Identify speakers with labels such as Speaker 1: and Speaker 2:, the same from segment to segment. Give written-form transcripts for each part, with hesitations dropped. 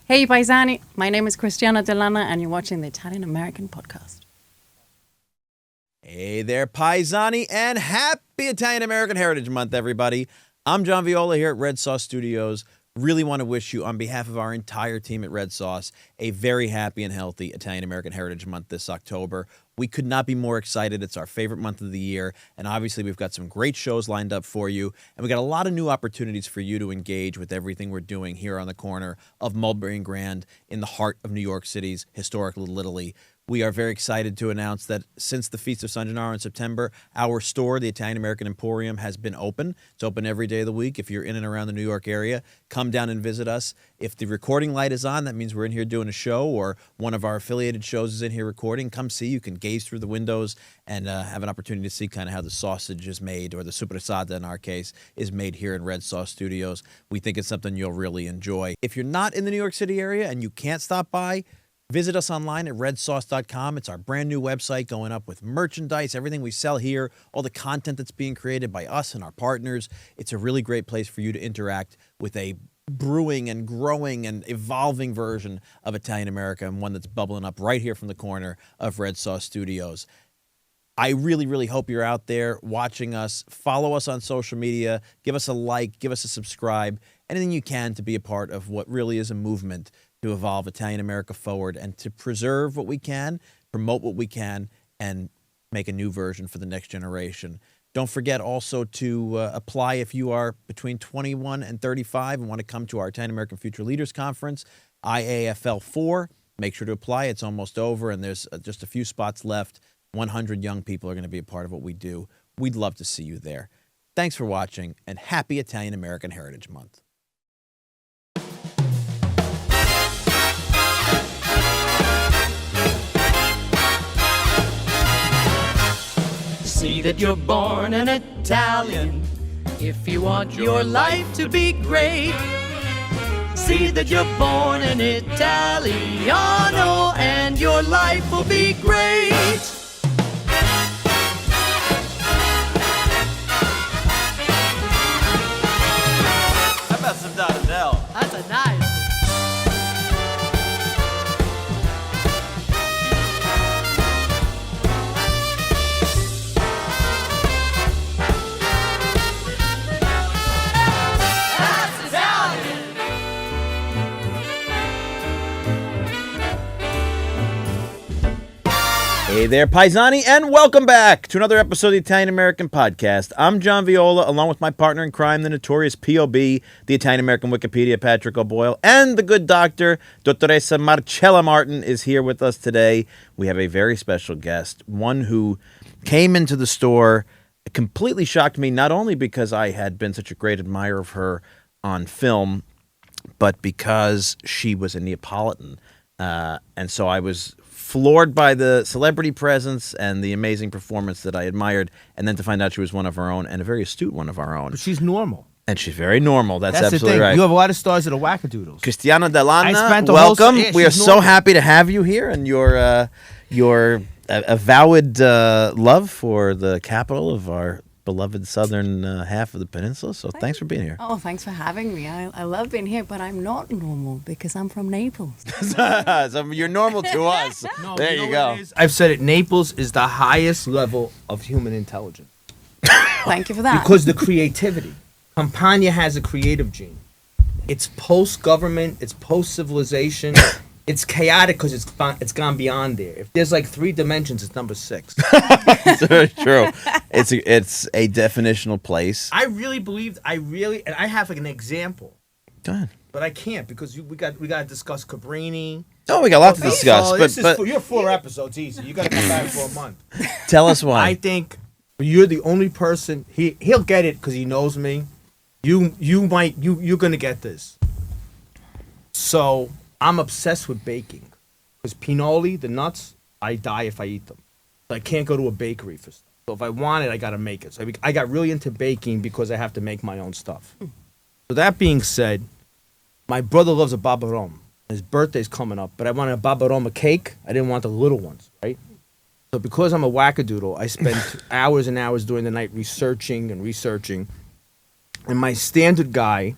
Speaker 1: Hey paisani, my name is Cristiana Dell'Anna and you're watching the Italian-American podcast.
Speaker 2: Hey there, paisani, and happy Italian-American Heritage Month, everybody. I'm John Viola here at Red Sauce Studios. Really want to wish you, on behalf of our entire team at Red Sauce, a very happy and healthy Italian-American Heritage Month this October. We could not be more excited. It's our favorite month of the year, and obviously we've got some great shows lined up for you, and we got a lot of new opportunities for you to engage with everything we're doing here on the corner of Mulberry and Grand in the heart of New York City's historic Little Italy. We are very excited to announce that since the Feast of San Gennaro in September, our store, the Italian-American Emporium, has been open. It's open every day of the week. If you're in and around the New York area, come down and visit us. If the recording light is on, that means we're in here doing a show or one of our affiliated shows is in here recording. Come see. You can gaze through the windows and have an opportunity to see kind of how the sausage is made, or the sopressata in our case, is made here in Red Sauce Studios. We think it's something you'll really enjoy. If you're not in the New York City area and you can't stop by, visit us online at redsauce.com. It's our brand new website going up with merchandise, everything we sell here, all the content that's being created by us and our partners. It's a really great place for you to interact with a brewing and growing and evolving version of Italian America, and one that's bubbling up right here from the corner of Red Sauce Studios. I really, really hope you're out there watching us. Follow us on social media. Give us a like. Give us a subscribe. Anything you can to be a part of what really is a movement to evolve Italian America forward and to preserve what we can, promote what we can, and make a new version for the next generation. Don't forget also to apply if you are between 21 and 35 and want to come to our Italian American Future Leaders Conference, IAFL 4. Make sure to apply. It's almost over, and there's just a few spots left. 100 young people are going to be a part of what we do. We'd love to see you there. Thanks for watching, and happy Italian American Heritage Month.
Speaker 3: See that you're born an Italian if you want your life to be great. See that you're born an Italiano and your life will be great.
Speaker 2: How about some Donadell?
Speaker 3: That's a nice.
Speaker 2: Hey there, paisani, and welcome back to another episode of the Italian American Podcast. I'm John Viola, along with my partner in crime, the notorious POB, the Italian American Wikipedia, Patrick O'Boyle, and the good doctor, Dottoressa Marcella Martin, is here with us today. We have a very special guest, one who came into the store, completely shocked me, not only because I had been such a great admirer of her on film, but because she was a Neapolitan. And so I was floored by the celebrity presence and the amazing performance that I admired, and then to find out she was one of our own, and a very astute one of our own.
Speaker 4: But she's normal.
Speaker 2: And she's very normal. That's
Speaker 4: the
Speaker 2: absolutely
Speaker 4: thing.
Speaker 2: right.
Speaker 4: You have a lot of stars that are wackadoodles.
Speaker 2: Cristiana Dell'Anna,
Speaker 4: whole
Speaker 2: welcome.
Speaker 4: yeah,
Speaker 2: We are
Speaker 4: she's
Speaker 2: so
Speaker 4: normal.
Speaker 2: happy to have you here, and your avowed love for the capital of our beloved southern half of the peninsula. So thanks for being here.
Speaker 1: Oh, thanks for having me. I love being here, but I'm not normal because I'm from Naples.
Speaker 2: So you're normal to us.
Speaker 4: No,
Speaker 2: there you
Speaker 4: know
Speaker 2: go.
Speaker 4: what it is? I've said it. Naples is the highest level of human intelligence
Speaker 1: Thank you for that.
Speaker 4: because the creativity. Campania has a creative gene. It's post-government. It's post-civilization. It's chaotic because it's gone beyond there. If there's like 3 dimensions, it's number 6.
Speaker 2: It's very true. It's a definitional place.
Speaker 4: I really believed. And I have like an example,
Speaker 2: Go ahead.
Speaker 4: but I can't because we got to discuss Cabrini.
Speaker 2: Oh, we got a lot to discuss,
Speaker 4: So
Speaker 2: but
Speaker 4: you're 4 episodes easy. You got to come back for a month.
Speaker 2: tell us why.
Speaker 4: I think you're the only person. He'll get it because he knows me. You're gonna get this. So I'm obsessed with baking because pinoli, the nuts, I die if I eat them. So I can't go to a bakery for stuff. So if I want it, I gotta make it. So I got really into baking because I have to make my own stuff. So that being said, my brother loves a babarom. His birthday's coming up, but I wanted a babaroma cake. I didn't want the little ones, right? So because I'm a wackadoodle, I spent hours and hours during the night researching. And my standard guy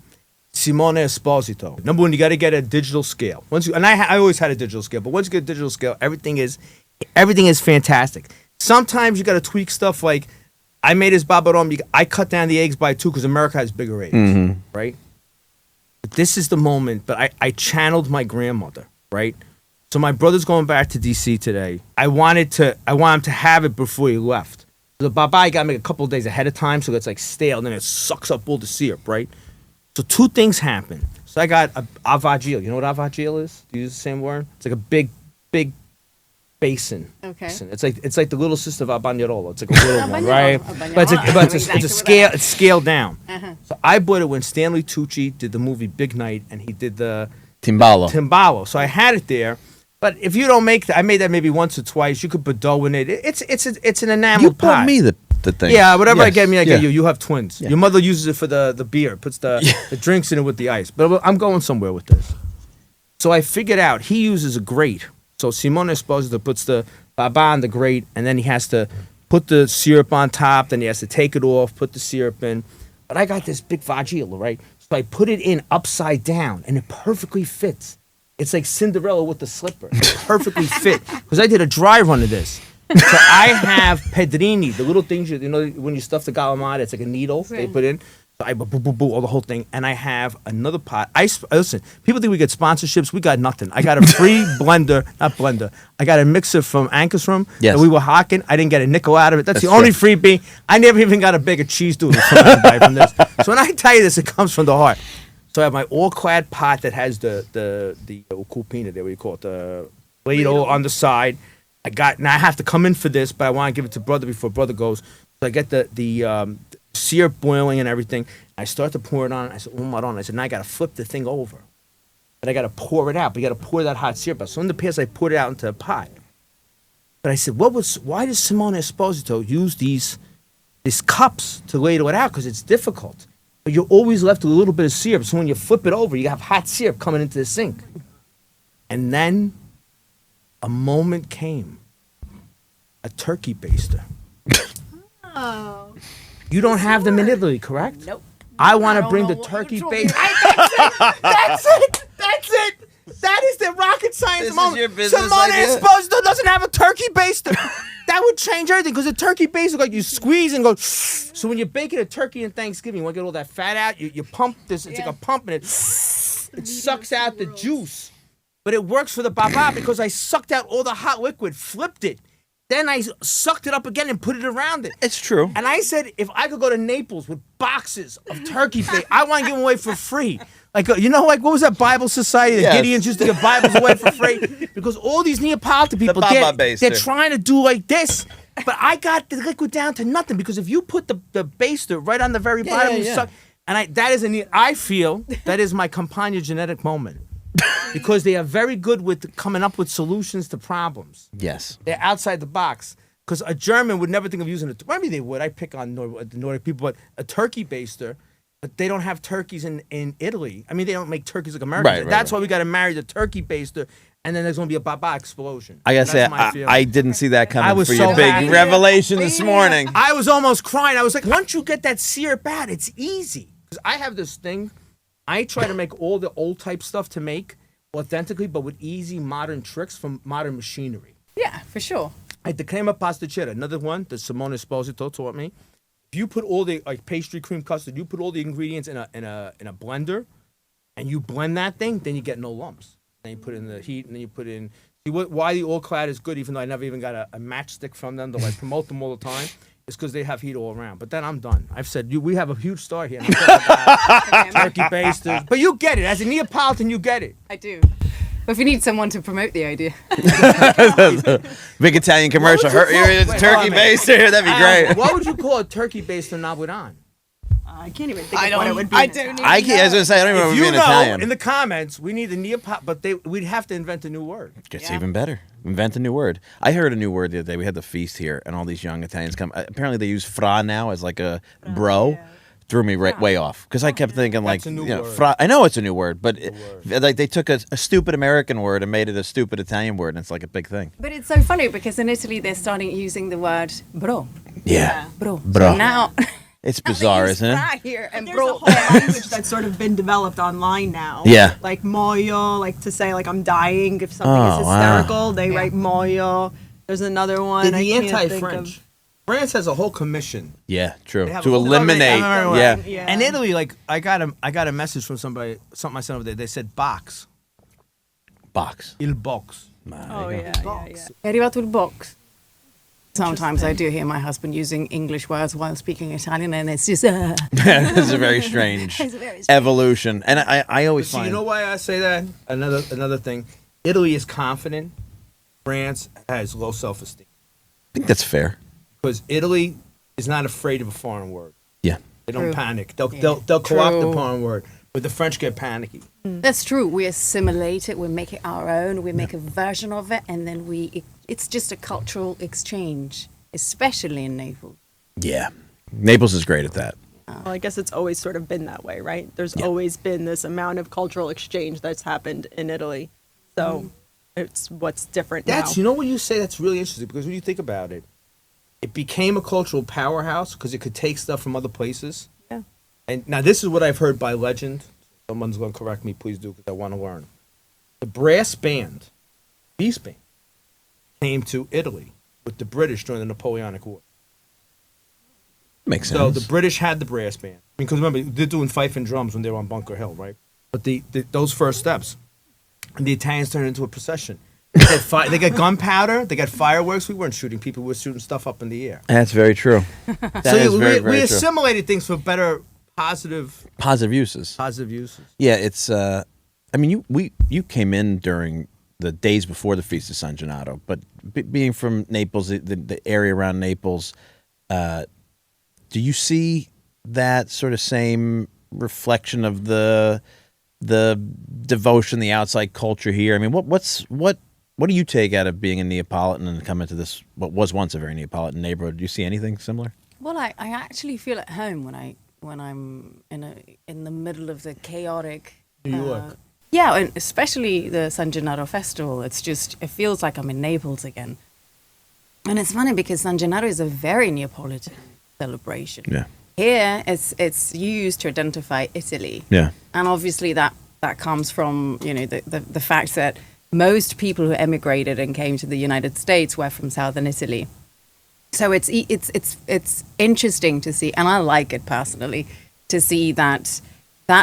Speaker 4: Simone Esposito. Number one, you got to get a digital scale. I always had a digital scale, but once you get a digital scale, everything is fantastic. Sometimes you got to tweak stuff like I made his babarom. I cut down the eggs by 2 because America has bigger eggs, right? But this is the moment. But I channeled my grandmother, right? So my brother's going back to DC today. I want him to have it before he left. The baba I got to make a couple of days ahead of time, so it's like stale, and then it sucks up all the syrup, right? So 2 things happen. So I got a avagil. You know what avagil is? Do you use the same word? It's like a big basin.
Speaker 1: Okay.
Speaker 4: It's like the little sister of a bagnarola. It's like a little one, right? But it's a scale.
Speaker 1: Exactly
Speaker 4: It's scaled down. So I bought it when Stanley Tucci did the movie Big Night, and he did the Timbalo. So I had it there. But if you don't make that, I made that maybe once or twice. You could put dough in it. It's an enameled
Speaker 2: You
Speaker 4: pot.
Speaker 2: bought me the thing.
Speaker 4: Yeah, whatever I
Speaker 2: Yes,
Speaker 4: get me, I get
Speaker 2: yeah.
Speaker 4: you. You have twins.
Speaker 2: Yeah.
Speaker 4: Your mother uses it for the beer, puts the drinks in it with the ice. But I'm going somewhere with this. So I figured out he uses a grate. So Simone Esposito puts the baba on the grate, and then he has to put the syrup on top. Then he has to take it off, put the syrup in. But I got this big vagil, right? So I put it in upside down, and it perfectly fits. It's like Cinderella with the slipper. It perfectly fit. Because I did a dry run of this. So I have pedrini, the little things, when you stuff the galamata, it's like a needle they put in. So I all the whole thing. And I have another pot. Listen, people think we get sponsorships. We got nothing. I got a free blender. I got a mixer from Anchor's Room that we were hawking. I didn't get a nickel out of it. That's the only freebie. I never even got a bag of cheese doodles from this. So when I tell you this, it comes from the heart. So I have my all-clad pot that has the cupina there, what do you call it, the ladle on the side. Now I have to come in for this, but I want to give it to brother before brother goes. So I get the syrup boiling and everything. I start to pour it on. I said, I said, now I got to flip the thing over. But I got to pour it out. But you got to pour that hot syrup out. So in the past, I poured it out into a pot. But I said, why does Simone Esposito use these cups to ladle it out? Because it's difficult. But you're always left with a little bit of syrup. So when you flip it over, you have hot syrup coming into the sink. And then a moment came. A turkey baster.
Speaker 1: Oh.
Speaker 4: You don't have them in Italy, correct?
Speaker 1: Nope.
Speaker 4: I want to
Speaker 1: don't
Speaker 4: bring
Speaker 1: know
Speaker 4: the
Speaker 1: what
Speaker 4: turkey
Speaker 1: you're talking
Speaker 4: baster. That's it. That is the rocket science
Speaker 2: This is
Speaker 4: moment.
Speaker 2: your business
Speaker 4: Simone
Speaker 2: idea?
Speaker 4: Esposito doesn't have a turkey baster. That would change everything because a turkey baster, like you squeeze and go. So when you're baking a turkey in Thanksgiving, you want to get all that fat out. You pump this. It's like a pump, and it sucks out the juice. But it works for the baba because I sucked out all the hot liquid, flipped it. Then I sucked it up again and put it around it.
Speaker 2: It's true.
Speaker 4: And I said, if I could go to Naples with boxes of turkey bait, I want to give them away for free. Like, what was that Bible society? The Gideons used to give Bibles away for free. Because all these Neapolitan people, they're trying to do like this. But I got the liquid down to nothing. Because if you put the baster right on the very bottom, you suck. And I feel that is my Campania genetic moment. Because they are very good with coming up with solutions to problems.
Speaker 2: Yes.
Speaker 4: They're outside the box. Because a German would never think of using it. Maybe they would. I pick on the Nordic people. But a turkey baster, but they don't have turkeys in Italy. I mean, they don't make turkeys like Americans.
Speaker 2: Right,
Speaker 4: That's why we got to marry the turkey baster. And then there's going to be a baba explosion.
Speaker 2: I got to say, I didn't see that coming
Speaker 4: I was
Speaker 2: for
Speaker 4: so
Speaker 2: your big
Speaker 4: happy.
Speaker 2: revelation this morning.
Speaker 4: I was almost crying. I was like, once you get that syrup out, it's easy. Because I have this thing. I try to make all the old type stuff to make authentically, but with easy modern tricks from modern machinery.
Speaker 1: Yeah, for sure.
Speaker 4: Like the crema pasticcera, another one that Simone Esposito taught me. If you put all the pastry cream custard, you put all the ingredients in a blender, and you blend that thing, then you get no lumps. Then you put it in the heat, and then you put in. See why the all clad is good, even though I never even got a matchstick from them to promote them all the time. It's because they have heat all around. But then I'm done. I've said we have a huge star here. Turkey basters. But you get it. As a Neapolitan, you get it.
Speaker 1: I do. But if you need someone to promote the idea.
Speaker 2: Big Italian commercial. Turkey baster. That'd be great.
Speaker 4: What would you call a turkey baster napoletan?
Speaker 1: I can't even think of what it would be.
Speaker 2: I can't. I was going to say, I don't even know if
Speaker 4: If
Speaker 2: it'd
Speaker 4: you
Speaker 2: be in
Speaker 4: know,
Speaker 2: Italian.
Speaker 4: in the comments, we need the Neapolitan, but we'd have to invent a new word.
Speaker 2: Gets even better. Invent a new word. I heard a new word the other day. We had the feast here, and all these young Italians come. Apparently, they use fra now as like a bro.
Speaker 1: Yeah.
Speaker 2: Threw me way off because I kept thinking like,
Speaker 4: a new word.
Speaker 2: fra. I know it's a new word, but like they took a stupid American word and made it a stupid Italian word, and it's like a big thing.
Speaker 1: But it's so funny because in Italy they're starting using the word bro.
Speaker 2: Yeah.
Speaker 1: Bro.
Speaker 2: Bro.
Speaker 1: So now
Speaker 2: It's bizarre, isn't it?
Speaker 1: Here and
Speaker 5: There's a whole language that's sort of been developed online now.
Speaker 2: Yeah.
Speaker 5: Like moyo, like to say like I'm dying if something is
Speaker 2: Oh, wow.
Speaker 5: hysterical, they write moyo. There's another one.
Speaker 4: The
Speaker 5: I can't think
Speaker 4: anti-French.
Speaker 5: of.
Speaker 4: France has a whole commission.
Speaker 2: Yeah, true.
Speaker 4: They have
Speaker 2: To
Speaker 4: a whole-
Speaker 2: eliminate.
Speaker 4: Right.
Speaker 2: Yeah.
Speaker 4: And Italy, like I got a message from somebody, something I sent over there. They said box,
Speaker 2: Box.
Speaker 4: il box.
Speaker 5: Oh yeah, yeah, yeah.
Speaker 1: È arrivato il box. Sometimes I do hear my husband using English words while speaking Italian, and it's just
Speaker 2: It's a very strange
Speaker 1: It's very strange.
Speaker 2: evolution. And I always
Speaker 4: So
Speaker 2: find
Speaker 4: you know why I say that? Another thing. Italy is confident. France has low self-esteem
Speaker 2: I think that's fair.
Speaker 4: because Italy is not afraid of a foreign word.
Speaker 2: Yeah.
Speaker 4: They don't
Speaker 1: True.
Speaker 4: panic. They'll co-opt the
Speaker 1: True.
Speaker 4: foreign word, but the French get panicky.
Speaker 1: That's true. We assimilate it. We make it our own. We make a version of it, and then it's just a cultural exchange, especially in Naples.
Speaker 2: Yeah. Naples is great at that.
Speaker 5: Well, I guess it's always sort of been that way, right? There's always been this amount of cultural exchange that's happened in Italy. So it's what's different now.
Speaker 4: You know what you say? That's really interesting because when you think about it, it became a cultural powerhouse because it could take stuff from other places.
Speaker 5: Yeah.
Speaker 4: And now this is what I've heard by legend. Someone's going to correct me, please do, because I want to learn. The brass band, Beast Band, came to Italy with the British during the Napoleonic War.
Speaker 2: Makes sense.
Speaker 4: So the British had the brass band. Because remember, they're doing fife and drums when they were on Bunker Hill, right? But those first steps, and the Italians turned it into a procession. They got gunpowder, they got fireworks. We weren't shooting people, we were shooting stuff up in the air.
Speaker 2: That's very true. That
Speaker 4: So
Speaker 2: is very,
Speaker 4: we
Speaker 2: very true.
Speaker 4: assimilated things for better positive
Speaker 2: Positive uses.
Speaker 4: uses.
Speaker 2: Yeah, it's. I mean, you came in during the days before the Feast of San Gennaro, but being from Naples, the area around Naples, do you see that sort of same reflection of the devotion, the outside culture here? I mean, what do you take out of being a Neapolitan and coming to this what was once a very Neapolitan neighborhood? Do you see anything similar?
Speaker 1: Well, I actually feel at home when I'm in the middle of the chaotic
Speaker 4: New York.
Speaker 1: Yeah, and especially the San Gennaro festival. It feels like I'm in Naples again. And it's funny because San Gennaro is a very Neapolitan celebration.
Speaker 2: Yeah.
Speaker 1: Here, it's used to identify Italy.
Speaker 2: Yeah.
Speaker 1: And obviously that comes from, the fact that most people who emigrated and came to the United States were from southern Italy. So it's interesting to see, and I like it personally, to see that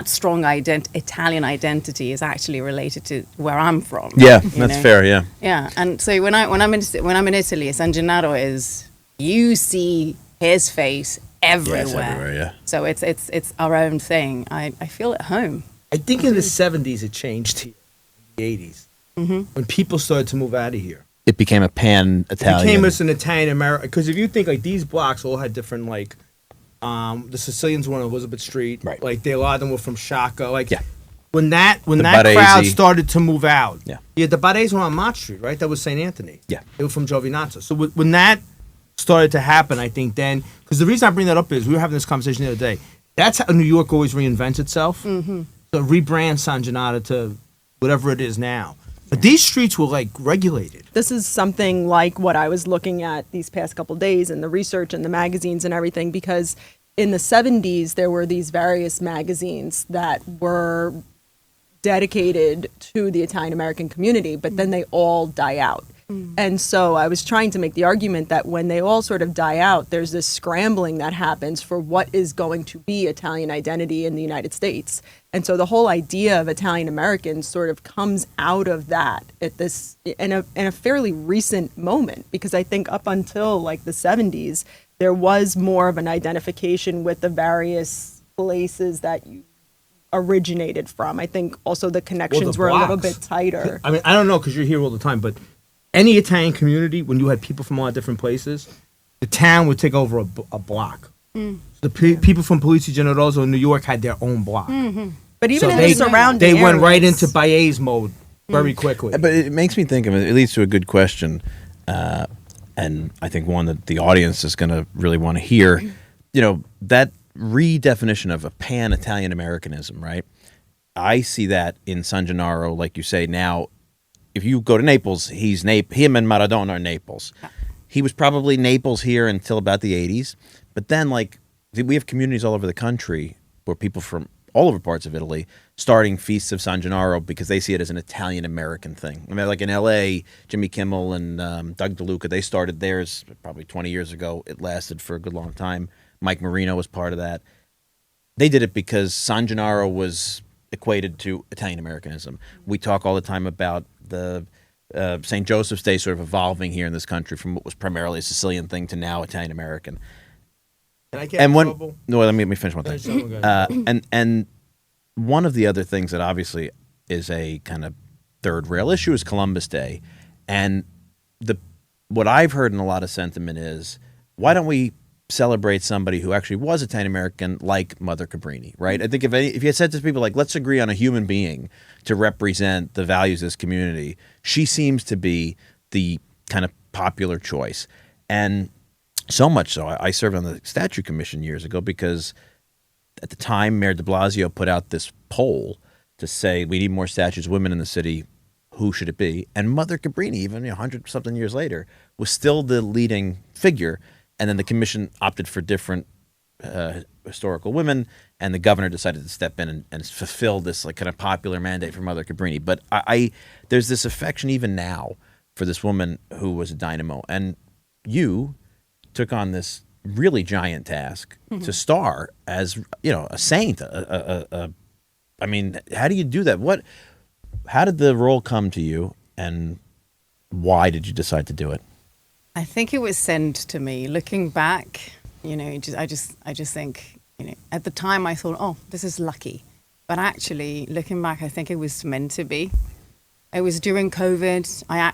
Speaker 1: strong Italian identity is actually related to where I'm from.
Speaker 2: Yeah,
Speaker 1: you
Speaker 2: that's
Speaker 1: know?
Speaker 2: fair. Yeah.
Speaker 1: Yeah, and so when I'm in Italy, San Gennaro is, you see his face everywhere.
Speaker 2: Yeah, it's everywhere, yeah.
Speaker 1: So it's our own thing. I feel at home.
Speaker 4: I think in the 70s it changed here, in the 80s, when people started to move out of here.
Speaker 2: It became a
Speaker 4: It
Speaker 2: pan-Italian.
Speaker 4: became as an Italian American, because if you think like these blocks all had different the Sicilians were on Elizabeth Street,
Speaker 2: Right.
Speaker 4: Like a lot of them were from Shaka, like
Speaker 2: Yeah.
Speaker 4: when that
Speaker 2: Baresi.
Speaker 4: crowd started to move out,
Speaker 2: Yeah.
Speaker 4: the Baresi were on Mott Street, right? That was St. Anthony.
Speaker 2: Yeah.
Speaker 4: They were from Giovinazzo. So when that started to happen, I think then, because the reason I bring that up is we were having this conversation the other day. That's how New York always reinvents itself. Mm-hmm. So rebrand San Gennaro to whatever it is now. But these streets were like regulated.
Speaker 5: This is something like what I was looking at these past couple days and the research and the magazines and everything, because in the 70s, there were these various magazines that were dedicated to the Italian American community, but then they all die out. And so I was trying to make the argument that when they all sort of die out, there's this scrambling that happens for what is going to be Italian identity in the United States. And so the whole idea of Italian Americans sort of comes out of that at this in a fairly recent moment, because I think up until like the 70s, there was more of an identification with the various places that you originated from. I think also the connections were a little
Speaker 4: blocks.
Speaker 5: bit tighter.
Speaker 4: I mean, I don't know because you're here all the time, but any Italian community, when you had people from a lot of different places, the town would take over a block. The people from Polizzi Generoso in New York had their own block.
Speaker 5: But even
Speaker 4: So
Speaker 5: in
Speaker 4: they,
Speaker 5: the surrounding
Speaker 4: they went right
Speaker 5: areas-
Speaker 4: into Baez mode very quickly.
Speaker 2: But it makes me think of it. It leads to a good question, and I think one that the audience is going to really want to hear. That redefinition of a pan-Italian Americanism, right? I see that in San Gennaro, like you say now. If you go to Naples, him and Maradona are Naples. He was probably Naples here until about the 80s. But then, like, we have communities all over the country where people from all over parts of Italy starting feasts of San Gennaro because they see it as an Italian-American thing. I mean, like in L.A., Jimmy Kimmel and Doug DeLuca, they started theirs probably 20 years ago. It lasted for a good long time. Mike Marino was part of that. They did it because San Gennaro was equated to Italian-Americanism. We talk all the time about the St. Joseph's Day sort of evolving here in this country from what was primarily a Sicilian thing to now Italian-American.
Speaker 4: Can I get in trouble?
Speaker 2: No, let me finish one thing. And one of the other things that obviously is a kind of third rail issue is Columbus Day, and what I've heard in a lot of sentiment is, why don't we celebrate somebody who actually was Italian American, like Mother Cabrini, right? I think if you had said to people like, let's agree on a human being to represent the values of this community, she seems to be the kind of popular choice, and so much so, I served on the statue commission years ago because at the time, Mayor de Blasio put out this poll to say we need more statues of women in the city. Who should it be? And Mother Cabrini, even 100-something years later, was still the leading figure. And then the commission opted for different historical women, and the governor decided to step in and fulfill this like kind of popular mandate for Mother Cabrini. But there's this affection even now for this woman who was a dynamo, and you took on this really giant task to star as a saint. I mean, how do you do that? How did the role come to you, and why did you decide to do it?
Speaker 1: I think it was sent to me. Looking back, I just think, at the time I thought, oh, this is lucky. But actually, looking back, I think it was meant to be. It was during COVID. I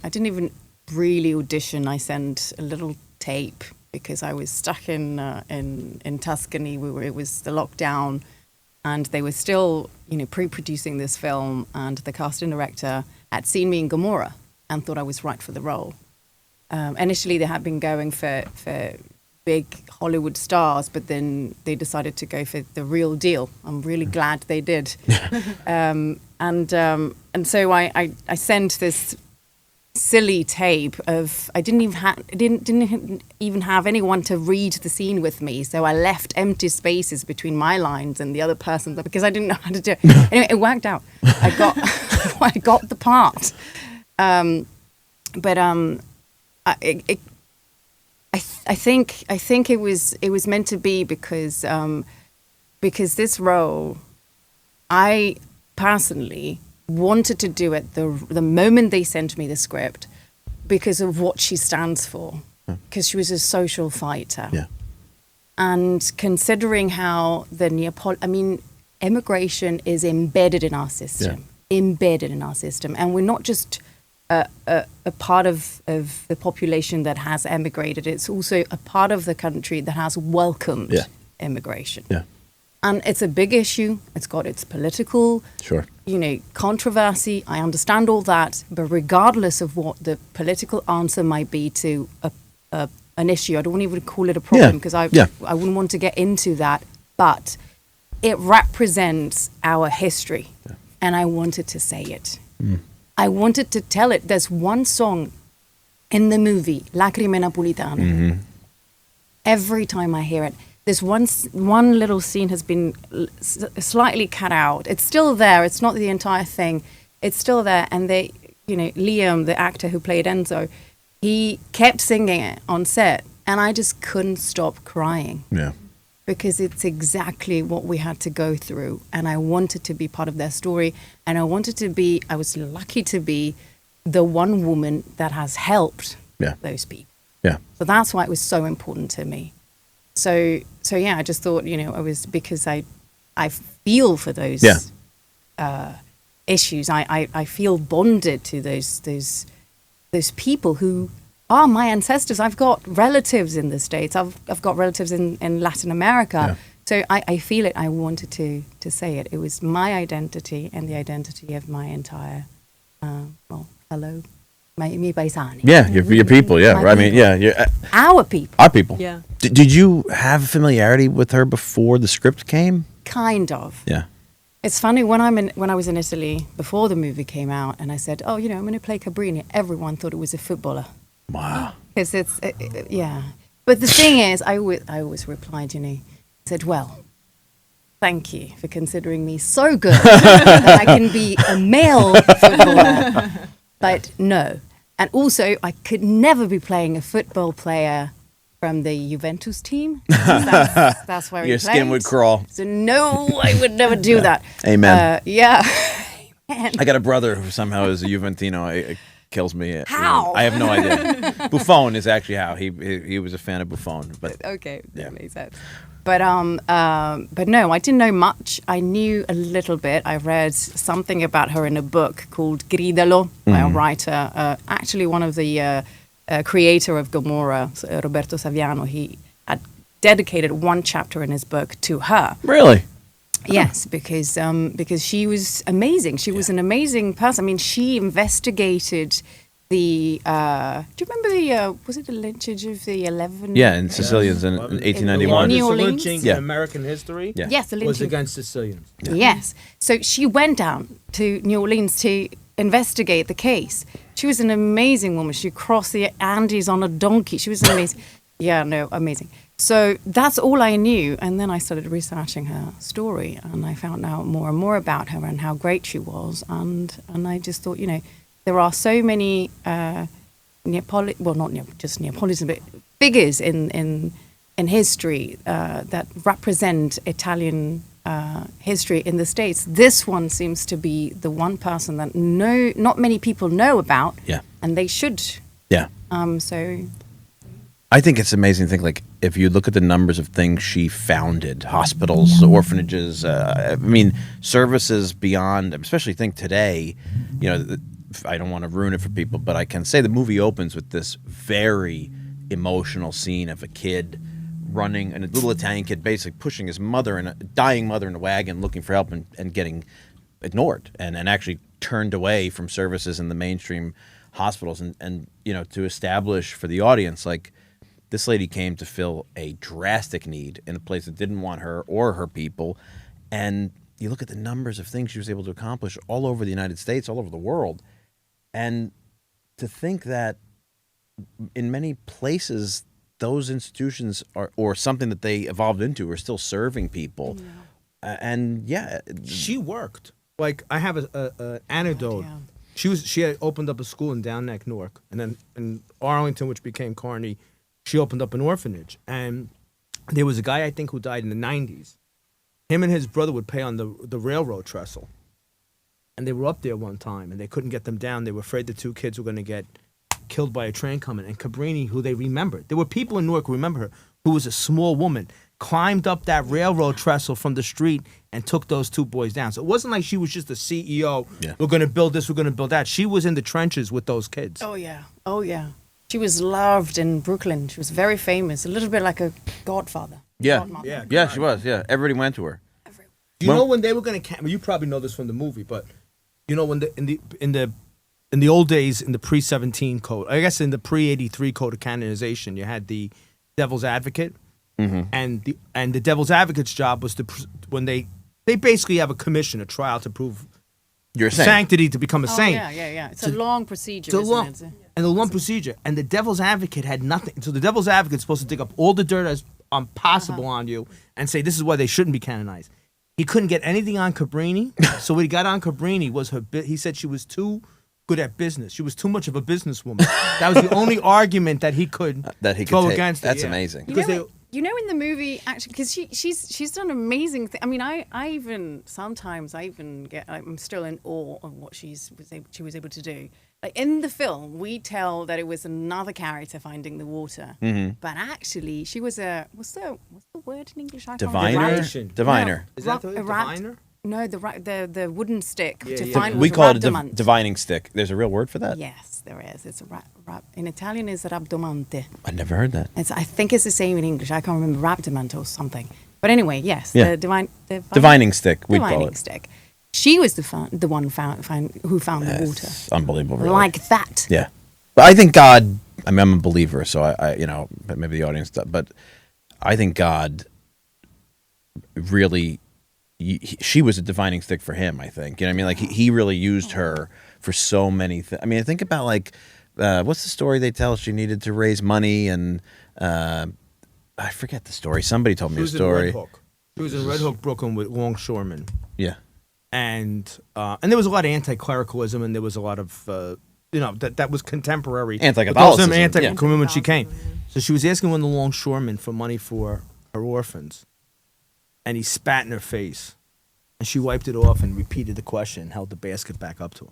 Speaker 1: didn't even really audition. I sent a little tape because I was stuck in Tuscany. It was the lockdown, and they were still, pre-producing this film. And the casting director had seen me in Gamorra and thought I was right for the role. Initially, they had been going for big Hollywood stars, but then they decided to go for the real deal. I'm really glad they did. And so I sent this silly tape of I didn't even have anyone to read the scene with me, so I left empty spaces between my lines and the other person's because I didn't know how to do it. Anyway, it worked out. I got the part, I think it was meant to be because this role, I personally wanted to do it the moment they sent me the script because of what she stands for, because she was a social fighter.
Speaker 2: Yeah.
Speaker 1: And considering how immigration is embedded in our system, and we're not just a part of the population that has emigrated, it's also a part of the country that has welcomed immigration.
Speaker 2: Yeah.
Speaker 1: And it's a big issue. It's got its political, controversy. I understand all that. But regardless of what the political answer might be to an issue, I don't even call it a problem because I wouldn't want to get into that. But it represents our history. Yeah. And I wanted to say it. Mm. I wanted to tell it. There's one song in the movie, Lacrime Napolitane. Mm-hmm. Every time I hear it, this one little scene has been slightly cut out. It's still there. It's not the entire thing. It's still there. And Liam, the actor who played Enzo, he kept singing it on set. And I just couldn't stop crying. Yeah. Because it's exactly what we had to go through. And I wanted to be part of their story. And I was lucky to be the one woman that has helped those people. Yeah. So that's why it was so important to me. So yeah, I just thought, it was because I feel for those issues. I feel bonded to those people who are my ancestors. I've got relatives in the States. I've got relatives in Latin America. Yeah. So I feel it. I wanted to say it. It was my identity and the identity of my entire, hello. Mi paesani.
Speaker 2: Yeah, your people. Yeah, right. I mean, yeah,
Speaker 1: our people.
Speaker 2: Our people.
Speaker 5: Yeah.
Speaker 2: Did you have familiarity with her before the script came?
Speaker 1: Kind of.
Speaker 2: Yeah.
Speaker 1: It's funny when I was in Italy before the movie came out, and I said, "Oh, I'm going to play Cabrini." Everyone thought it was a footballer.
Speaker 2: Wow.
Speaker 1: Because it's But the thing is, I always replied, said, well, thank you for considering me so good that I can be a male footballer. But no. And also, I could never be playing a football player from the Juventus team. That's where
Speaker 2: Your
Speaker 1: he played.
Speaker 2: skin would crawl.
Speaker 1: So no, I would never do that.
Speaker 2: Amen.
Speaker 1: Yeah. Amen.
Speaker 2: I got a brother who somehow is a Juventino. It kills me.
Speaker 1: How?
Speaker 2: I have no idea. Buffon is actually how he was a fan of Buffon. But
Speaker 1: Okay,
Speaker 2: Yeah.
Speaker 1: that makes sense. But no, I didn't know much. I knew a little bit. I read something about her in a book called Gridalo by a writer, actually one of the creator of Gamorra, Roberto Saviano. He had dedicated one chapter in his book to her.
Speaker 2: really,
Speaker 1: Yes, because she was amazing. She was an amazing person. I mean, she investigated the. Do you remember was it the lynchage of the 11?
Speaker 2: yeah, and Sicilians in 1891.
Speaker 1: New
Speaker 4: The
Speaker 1: Orleans?
Speaker 4: lynching
Speaker 2: Yeah.
Speaker 4: in American history
Speaker 2: Yeah.
Speaker 1: Yes, the
Speaker 4: was
Speaker 1: lynching.
Speaker 4: against Sicilians.
Speaker 1: Yes. So she went down to New Orleans to investigate the case. She was an amazing woman. She crossed the Andes on a donkey. She was amazing. Yeah, no, amazing. So that's all I knew. And then I started researching her story, and I found out more and more about her and how great she was. And I just thought, there are so many just Neapolitan, but figures in history that represent Italian history in the States. This one seems to be the one person that not many people know about.
Speaker 2: Yeah.
Speaker 1: And they should.
Speaker 2: Yeah.
Speaker 1: So
Speaker 2: I think it's amazing to think, like, if you look at the numbers of things she founded, hospitals, orphanages, services beyond, especially think today, I don't want to ruin it for people, but I can say the movie opens with this very emotional scene of a kid running, and a little Italian kid basically pushing his mother, and a dying mother in a wagon, looking for help and getting ignored and actually turned away from services in the mainstream hospitals. And to establish for the audience, like, this lady came to fill a drastic need in a place that didn't want her or her people. And you look at the numbers of things she was able to accomplish all over the United States, all over the world. And to think that in many places, those institutions or something that they evolved into are still serving people. Yeah.
Speaker 4: She worked. Like, I have a anecdote.
Speaker 1: Yeah.
Speaker 4: She had opened up a school in Down Neck, Newark, and then in Arlington, which became Kearney, she opened up an orphanage. And there was a guy, I think, who died in the 90s. Him and his brother would pay on the railroad trestle. And they were up there one time, and they couldn't get them down. They were afraid the two kids were going to get killed by a train coming. And Cabrini, who they remembered, there were people in Newark who remember her, who was a small woman, climbed up that railroad trestle from the street and took those two boys down. So it wasn't like she was just a CEO.
Speaker 2: Yeah.
Speaker 4: We're going to build this, we're going to build that. She was in the trenches with those kids.
Speaker 1: Oh, yeah. Oh, yeah. She was loved in Brooklyn. She was very famous, a little bit like a godfather.
Speaker 2: Yeah.
Speaker 1: Godmother.
Speaker 2: Yeah, she was. Yeah. Everybody went to her.
Speaker 4: Do you know when they were going to? You probably know this from the movie, but when in the old days, in the pre-17 code, I guess in the pre-83 code of canonization, you had the devil's advocate, and the devil's advocate's job was to when they basically have a commission, a trial to prove
Speaker 2: You're a saint.
Speaker 4: sanctity to become a
Speaker 1: Oh,
Speaker 4: saint.
Speaker 1: yeah. It's a long procedure,
Speaker 4: It's a
Speaker 1: isn't
Speaker 4: long,
Speaker 1: it?
Speaker 4: and the long procedure. And the devil's advocate had nothing. So the devil's advocate's supposed to dig up all the dirt as possible on you and say this is why they shouldn't be canonized. He couldn't get anything on Cabrini, so what he got on Cabrini was her. He said she was too good at business. She was too much of a businesswoman. That was the only argument that he could go
Speaker 2: take.
Speaker 4: against.
Speaker 2: That's
Speaker 4: it,
Speaker 2: amazing.
Speaker 1: You know, in the movie, actually, because she's done amazing things. I mean, I'm still in awe of what she was able to do. Like, in the film, we tell that it was another character finding the water, but actually, she was what's the word in English? I can't remember.
Speaker 2: Diviner.
Speaker 4: Is that the
Speaker 1: A rat-
Speaker 4: diviner?
Speaker 1: No, the wooden stick to
Speaker 4: yeah.
Speaker 1: find.
Speaker 2: We
Speaker 1: was
Speaker 2: call it a
Speaker 1: rabdomante.
Speaker 2: divining stick. There's a real word for that?
Speaker 1: Yes, there is. It's in Italian is rabdomante.
Speaker 2: I never heard that.
Speaker 1: I think it's the same in English. I can't remember rabdomante or something. But anyway, yes,
Speaker 2: Yeah.
Speaker 1: the
Speaker 2: Divining stick, we'd call
Speaker 1: divining
Speaker 2: it.
Speaker 1: stick. She was the one who found the water.
Speaker 2: It's unbelievable, really.
Speaker 1: Like that.
Speaker 2: Yeah. But I think God, I'm a believer, so I but maybe the audience does, but I think God really, she was a divining stick for him, I think. You know what I mean? Like, he really used her for so many things. I mean, I think about, like, what's the story they tell? She needed to raise money, and I forget the story. Somebody told me a story.
Speaker 4: She was in Red Hook, Brooklyn, with longshoremen.
Speaker 2: Yeah.
Speaker 4: And there was a lot of anti-clericalism, and there was a lot of that was contemporary
Speaker 2: Anti-Catholicism.
Speaker 4: Anti-Catholicism when she came. So she was asking one of the longshoremen for money for her orphans, and he spat in her face, and she wiped it off and repeated the question, and held the basket back up to him.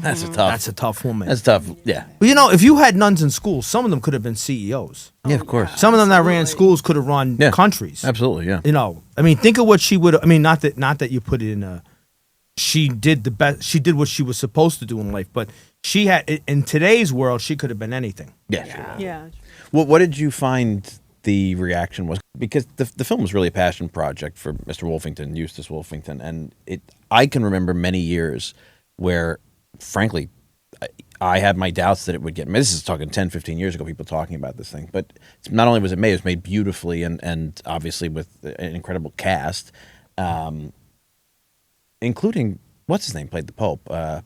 Speaker 2: That's a tough.
Speaker 4: That's a tough woman.
Speaker 2: That's tough. Yeah.
Speaker 4: Well, if you had nuns in school, some of them could have been CEOs.
Speaker 2: Yeah, of course.
Speaker 4: Some of them that ran schools could have run countries.
Speaker 2: Absolutely. Yeah.
Speaker 4: Think of what she would. Not that you put it in a. She did the best. She did what she was supposed to do in life, but she had in today's world, she could have been anything.
Speaker 2: Yeah.
Speaker 5: Yeah.
Speaker 2: What did you find the reaction was? Because the film was really a passion project for Mr. Wolfington, Eustace Wolfington, and I can remember many years where, frankly, I had my doubts that it would get made. This is talking 10, 15 years ago, people talking about this thing. But not only was it made beautifully and obviously with an incredible cast, including, what's his name, played the Pope?
Speaker 1: Giancarlo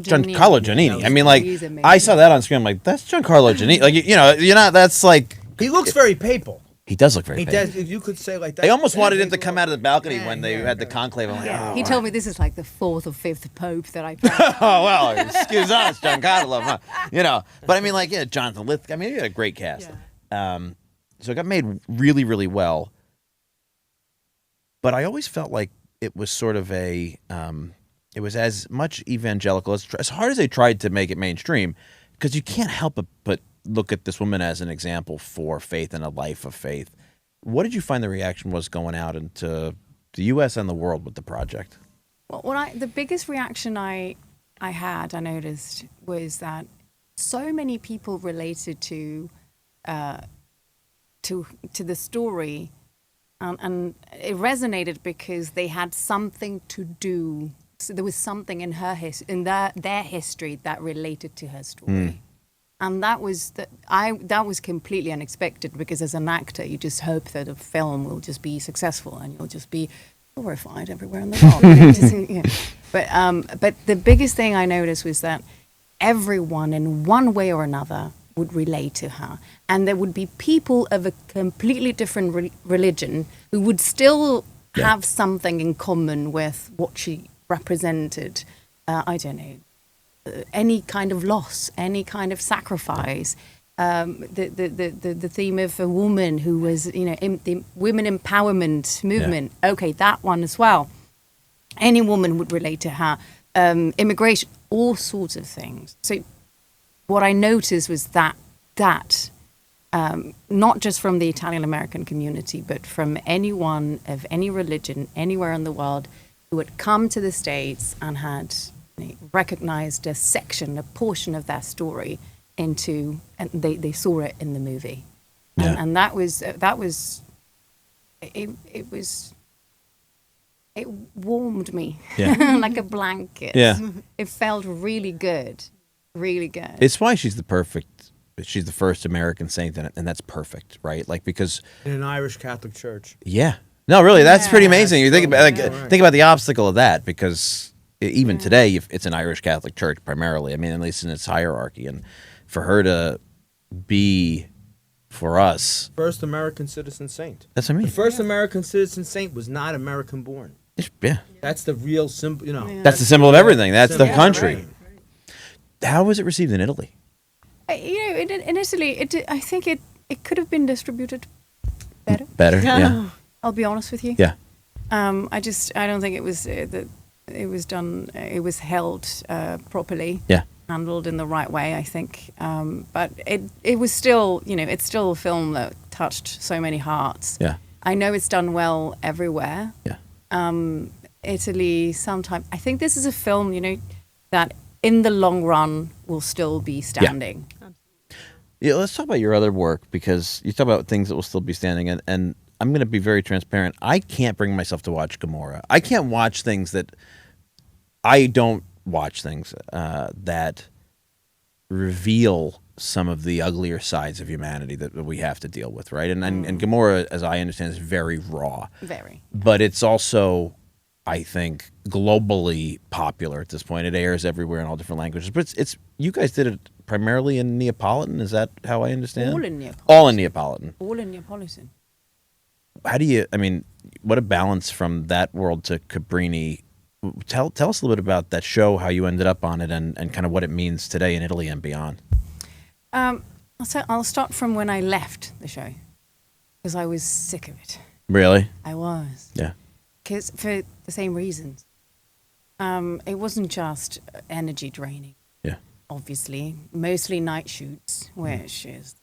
Speaker 1: Giannini.
Speaker 2: Giancarlo Giannini. I saw that on screen. I'm like, that's Giancarlo Giannini. That's like...
Speaker 4: He looks very papal.
Speaker 2: He does look very papal.
Speaker 4: Does, you could say like that.
Speaker 2: I almost wanted him to come out of the balcony when they had the conclave. I'm like,
Speaker 1: Yeah.
Speaker 2: oh,
Speaker 1: He told me this is like the 4th or 5th Pope that I've
Speaker 2: oh, well, excuse us, Giancarlo. Huh? But Jonathan Lithgow. He had a great cast.
Speaker 5: Yeah.
Speaker 2: So it got made really, really well. But I always felt like it was sort of it was as much evangelical, as hard as they tried to make it mainstream, because you can't help but look at this woman as an example for faith and a life of faith. What did you find the reaction was going out into the U.S. and the world with the project?
Speaker 1: Well, the biggest reaction I noticed was that so many people related to the story, and it resonated because they had something to do. So there was something in their history that related to her story. And that was completely unexpected, because as an actor, you just hope that a film will just be successful and you'll just be glorified everywhere in the world. But the biggest thing I noticed was that everyone, in one way or another, would relate to her, and there would be people of a completely different religion who would still have something in common with what she represented. I don't know. Any kind of loss, any kind of sacrifice, the theme of a woman who was, in the women empowerment movement. Yeah. Okay, that one as well. Any woman would relate to her. Immigration, all sorts of things. So what I noticed was that not just from the Italian American community, but from anyone of any religion, anywhere in the world, who had come to the States and had recognized a portion of their story and they saw it in the movie. And that was it warmed me like a blanket. It felt really good.
Speaker 2: It's why she's the first American saint, and that's perfect, right? Like, because
Speaker 4: in an Irish Catholic church.
Speaker 2: No, really, that's pretty amazing. You think about the obstacle of that, because even today, it's an Irish Catholic church primarily. At least in its hierarchy, and for her to be, for us,
Speaker 4: first American citizen saint.
Speaker 2: That's what I mean.
Speaker 4: The first American citizen saint was not American born.
Speaker 2: Yeah,
Speaker 4: that's the real symbol.
Speaker 2: That's the symbol of everything. That's the country. Right. How was it received in Italy?
Speaker 1: In Italy, I think it could have been distributed better.
Speaker 2: Yeah.
Speaker 1: I'll be honest with you.
Speaker 2: Yeah.
Speaker 1: I don't think it was it was done. It was held properly.
Speaker 2: Yeah.
Speaker 1: Handled in the right way, I think. But it was still, it's still a film that touched so many hearts.
Speaker 2: Yeah.
Speaker 1: I know it's done well everywhere.
Speaker 2: Yeah.
Speaker 1: Italy, sometimes. I think this is a film, that in the long run will still be standing.
Speaker 2: Yeah, let's talk about your other work, because you talk about things that will still be standing, and I'm going to be very transparent. I can't bring myself to watch Gamorra. I can't watch things that I don't watch things that reveal some of the uglier sides of humanity that we have to deal with, right? And Gamorra, as I understand, is very raw.
Speaker 1: Very.
Speaker 2: But it's also I think, globally popular at this point. It airs everywhere in all different languages. But it's you guys did it primarily in Neapolitan. Is that how I understand?
Speaker 1: All in Neapolitan.
Speaker 2: All in Neapolitan.
Speaker 1: All in Neapolitan.
Speaker 2: How do you? I mean, what a balance from that world to Cabrini. Tell us a little bit about that show, how you ended up on it, and kind of what it means today in Italy and beyond.
Speaker 1: I'll start from when I left the show, because I was sick of it.
Speaker 2: Really?
Speaker 1: I was.
Speaker 2: Yeah.
Speaker 1: Because for the same reasons. It wasn't just energy draining.
Speaker 2: Yeah.
Speaker 1: Obviously, mostly night shoots, which is.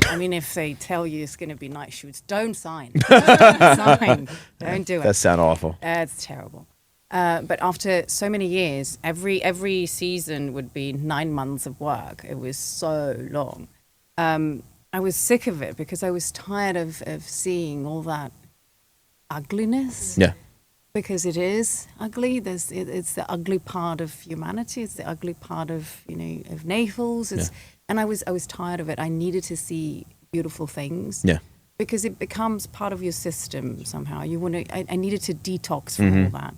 Speaker 1: I mean, if they tell you it's going to be night shoots, don't sign. Don't sign. Don't do it.
Speaker 2: That sounds awful.
Speaker 1: It's terrible. But after so many years, every season would be 9 months of work. It was so long. I was sick of it because I was tired of seeing all that ugliness.
Speaker 2: Yeah.
Speaker 1: Because it is ugly. It's the ugly part of humanity. It's the ugly part of of Naples. And I was tired of it. I needed to see beautiful things.
Speaker 2: Yeah.
Speaker 1: Because it becomes part of your system somehow. I needed to detox from all that.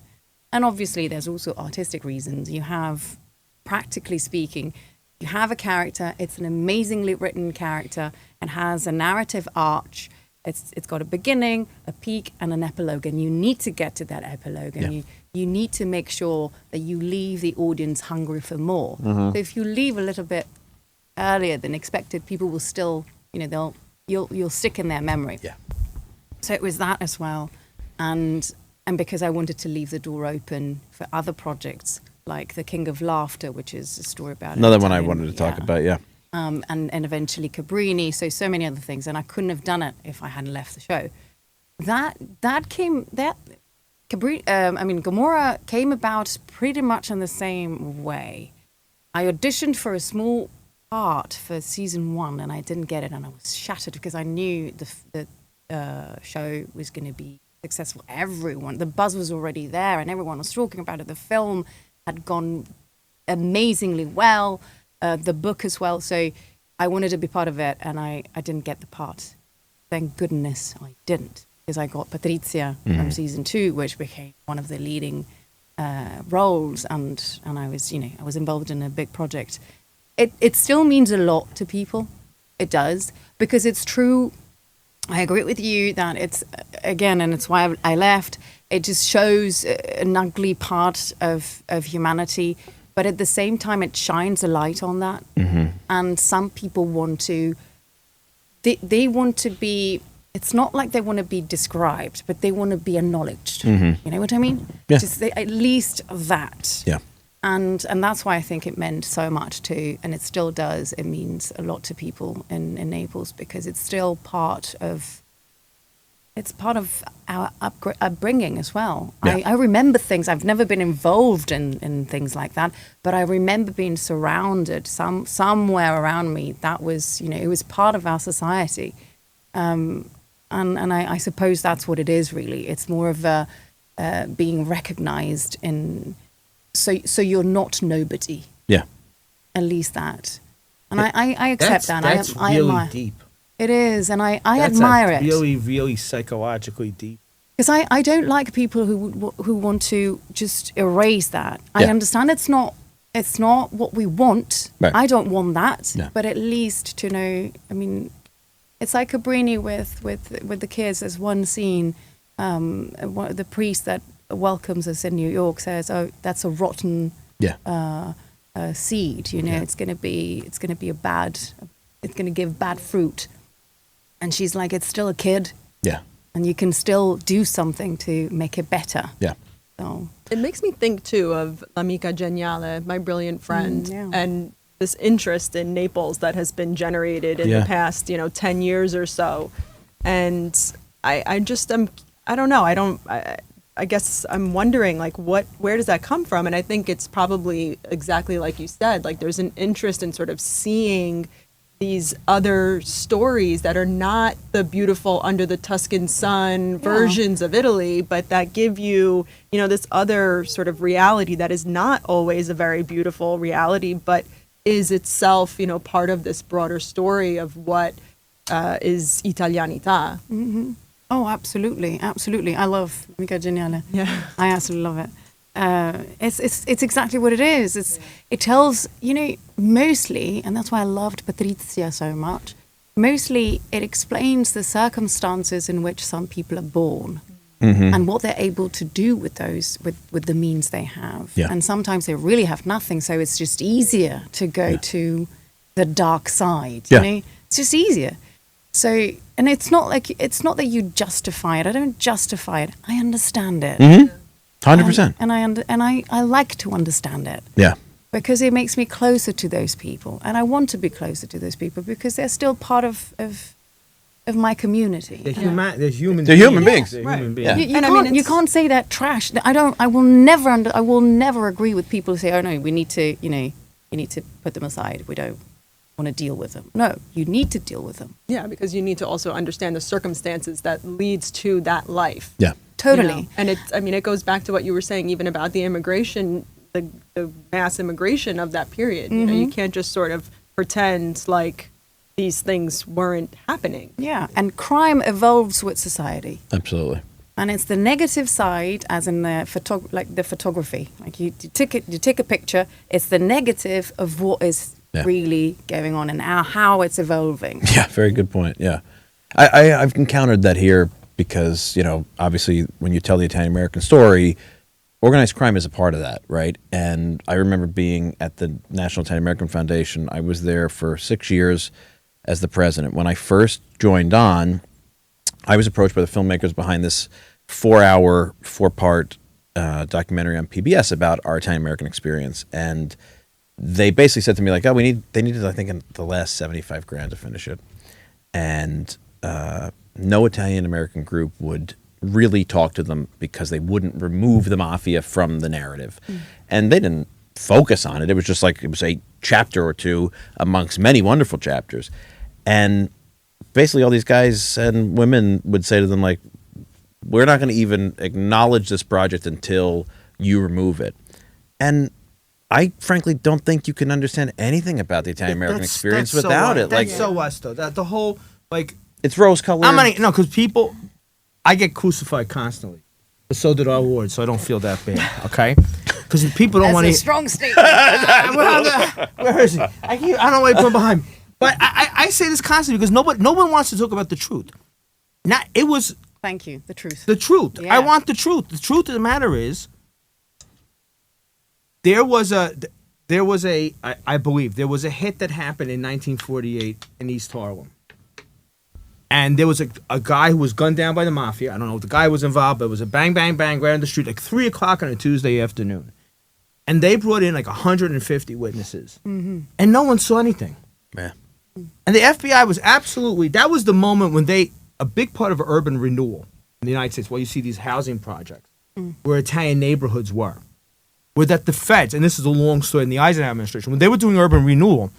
Speaker 1: And obviously, there's also artistic reasons. You have, practically speaking, you have a character. It's an amazingly written character and has a narrative arch. It's got a beginning, a peak, and an epilogue. And you need to get to that epilogue. And you need to make sure that you leave the audience hungry for more. So if you leave a little bit earlier than expected, people will still, you'll stick in their memory.
Speaker 2: Yeah.
Speaker 1: So it was that as well. And because I wanted to leave the door open for other projects like The King of Laughter, which is a story about
Speaker 2: Another one I wanted to talk about, yeah.
Speaker 1: And eventually Cabrini, so many other things. And I couldn't have done it if I hadn't left the show. Gamorra came about pretty much in the same way. I auditioned for a small part for season 1 and I didn't get it, and I was shattered because I knew the show was going to be successful. The buzz was already there and everyone was talking about it. The film had gone amazingly well, the book as well. So I wanted to be part of it, and I didn't get the part. Thank goodness I didn't, because I got Patrizia from season 2, which became one of the leading roles, and I was involved in a big project. It still means a lot to people. It does, because it's true. I agree with you that it's, again, and it's why I left, it just shows an ugly part of humanity, but at the same time, it shines a light on that. And some people want to, they want to be, it's not like they want to be described, but they want to be acknowledged. You know what I mean?
Speaker 2: Yeah.
Speaker 1: Just at least that.
Speaker 2: Yeah.
Speaker 1: And that's why I think it meant so much too, and it still does. It means a lot to people in Naples, because it's still part of our upbringing as well.
Speaker 2: Yeah.
Speaker 1: I remember things. I've never been involved in things like that, but I remember being surrounded somewhere around me. That was, it was part of our society, and I suppose that's what it is really. It's more of a being recognized in. So you're not nobody.
Speaker 2: Yeah.
Speaker 1: At least that. And I accept that.
Speaker 4: That's
Speaker 1: I
Speaker 4: really
Speaker 1: admire.
Speaker 4: deep.
Speaker 1: It is, and I
Speaker 4: That's
Speaker 1: admire it.
Speaker 4: Really, really psychologically deep.
Speaker 1: Because I don't like people who want to just erase that. I
Speaker 2: Yeah.
Speaker 1: understand it's not what we want.
Speaker 2: Right.
Speaker 1: I don't want that.
Speaker 2: Yeah.
Speaker 1: But at least to know, I mean, it's like Cabrini with the kids. There's one scene, the priest that welcomes us in New York says, "Oh, that's a rotten seed.
Speaker 2: Yeah.
Speaker 1: It's going to be it's going to give bad fruit." And she's like, "It's still a kid,
Speaker 2: Yeah.
Speaker 1: and you can still do something to make it better."
Speaker 2: Yeah.
Speaker 1: So
Speaker 5: It makes me think too of L'Amica Geniale, my brilliant friend,
Speaker 1: yeah.
Speaker 5: and this interest in Naples that has been generated in
Speaker 2: Yeah.
Speaker 5: the past, 10 years or so. And I guess I'm wondering, like, where does that come from? And I think it's probably exactly like you said, like there's an interest in sort of seeing these other stories that are not the beautiful under the Tuscan sun versions of Italy, but that give you, this other sort of reality that is not always a very beautiful reality, but is itself, part of this broader story of what is Italianità.
Speaker 1: Oh, absolutely, absolutely. I love Mica Geniale.
Speaker 5: Yeah.
Speaker 1: I absolutely love it. It's exactly what it is. It tells, mostly, and that's why I loved Patrizia so much. Mostly, it explains the circumstances in which some people are born and what they're able to do with those, with the means they have.
Speaker 2: Yeah.
Speaker 1: And sometimes they really have nothing, so it's just easier to go to the dark side.
Speaker 2: Yeah.
Speaker 1: It's just easier. So, and it's not that you justify it. I don't justify it. I understand it.
Speaker 2: 100%.
Speaker 1: And I like to understand it
Speaker 2: Yeah.
Speaker 1: because it makes me closer to those people, and I want to be closer to those people because they're still part of my community.
Speaker 4: They're human beings.
Speaker 2: They're human beings.
Speaker 4: They're
Speaker 5: Right.
Speaker 4: human beings.
Speaker 2: Yeah.
Speaker 1: You
Speaker 5: And I
Speaker 1: can't,
Speaker 5: mean,
Speaker 1: you
Speaker 5: it's-
Speaker 1: can't say that trash. I will never agree with people who say, "Oh no, we need to, you need to put them aside. We don't want to deal with them." No, you need to deal with them.
Speaker 5: Yeah, because you need to also understand the circumstances that leads to that life.
Speaker 2: Yeah.
Speaker 1: Totally.
Speaker 5: And it goes back to what you were saying even about the immigration, the mass immigration of that period. You can't just sort of pretend like these things weren't happening.
Speaker 1: Yeah, and crime evolves with society.
Speaker 2: Absolutely.
Speaker 1: And it's the negative side, as in the photography. Like you take a picture. It's the negative of what is really going on and how it's evolving.
Speaker 2: Yeah, very good point. Yeah. I've encountered that here because, obviously when you tell the Italian American story, organized crime is a part of that, right? And I remember being at the National Italian American Foundation. I was there for 6 years as the president. When I first joined on, I was approached by the filmmakers behind this 4-hour, 4-part documentary on PBS about our Italian American experience. And they basically said to me, like, they needed, I think, in the last $75,000 to finish it. And no Italian American group would really talk to them because they wouldn't remove the mafia from the narrative. And they didn't focus on it. It was just like, it was a chapter or two amongst many wonderful chapters. And basically all these guys and women would say to them, like, we're not going to even acknowledge this project until you remove it. And I frankly don't think you can understand anything about the Italian American experience without it.
Speaker 4: That's so us though. That the whole
Speaker 2: it's rose colored.
Speaker 4: because people, I get crucified constantly, but so did our Lord, so I don't feel that bad. Okay, because people don't want to.
Speaker 1: That's a strong statement.
Speaker 4: Where is he? I don't know why he put behind me. But I say this constantly because no one wants to talk about the truth. It was
Speaker 1: Thank you. The truth.
Speaker 4: the truth.
Speaker 1: Yeah.
Speaker 4: I want the truth. The truth of the matter is, I believe there was a hit that happened in 1948 in East Harlem. And there was a guy who was gunned down by the mafia. I don't know if the guy was involved, but it was a bang, bang, bang right on the street, like 3 o'clock on a Tuesday afternoon. And they brought in like 150 witnesses. And no one saw anything.
Speaker 2: Yeah.
Speaker 4: And the FBI was that was the moment when a big part of urban renewal in the United States, you see these housing projects where Italian neighborhoods were that the feds, and this is a long story in the Eisenhower administration, when they were doing urban renewal,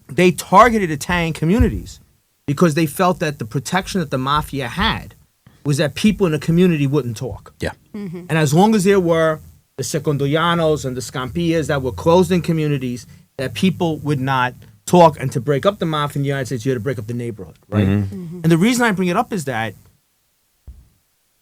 Speaker 4: they targeted Italian communities because they felt that the protection that the mafia had was that people in the community wouldn't talk.
Speaker 2: Yeah.
Speaker 4: And as long as there were the Secondoianos and the Scampias that were closed in communities, that people would not talk, and to break up the mafia in the United States, you had to break up the neighborhood, right? And the reason I bring it up is that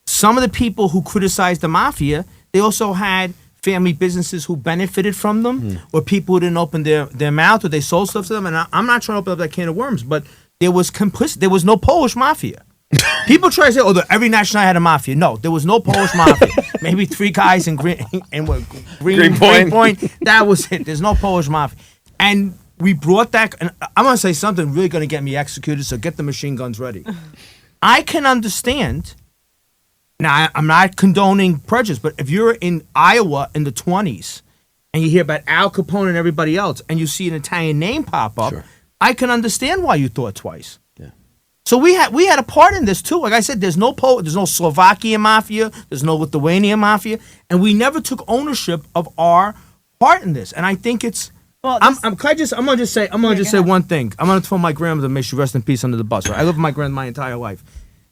Speaker 4: some of the people who criticized the mafia, they also had family businesses who benefited from them, or people who didn't open their mouth, or they sold stuff to them. And I'm not trying to open up that can of worms, but there was there was no Polish mafia. People try to say, every nationality had a mafia. No, there was no Polish mafia. Maybe 3 guys in Greenpoint. That was it. There's no Polish mafia. And we brought that, and I'm going to say something really going to get me executed, so get the machine guns ready. I can understand. Now, I'm not condoning prejudice, but if you're in Iowa in the 20s and you hear about Al Capone and everybody else, and you see an Italian name pop up, I can understand why you thought twice.
Speaker 2: Yeah.
Speaker 4: So we had a part in this too. Like I said, there's no Slovakian mafia, there's no Lithuanian mafia, and we never took ownership of our part in this. And I think it's.
Speaker 5: Well,
Speaker 4: I'm gonna just say one thing. I'm gonna throw my grandmother, may she rest in peace, under the bus. Right? I lived with my grandmother my entire life.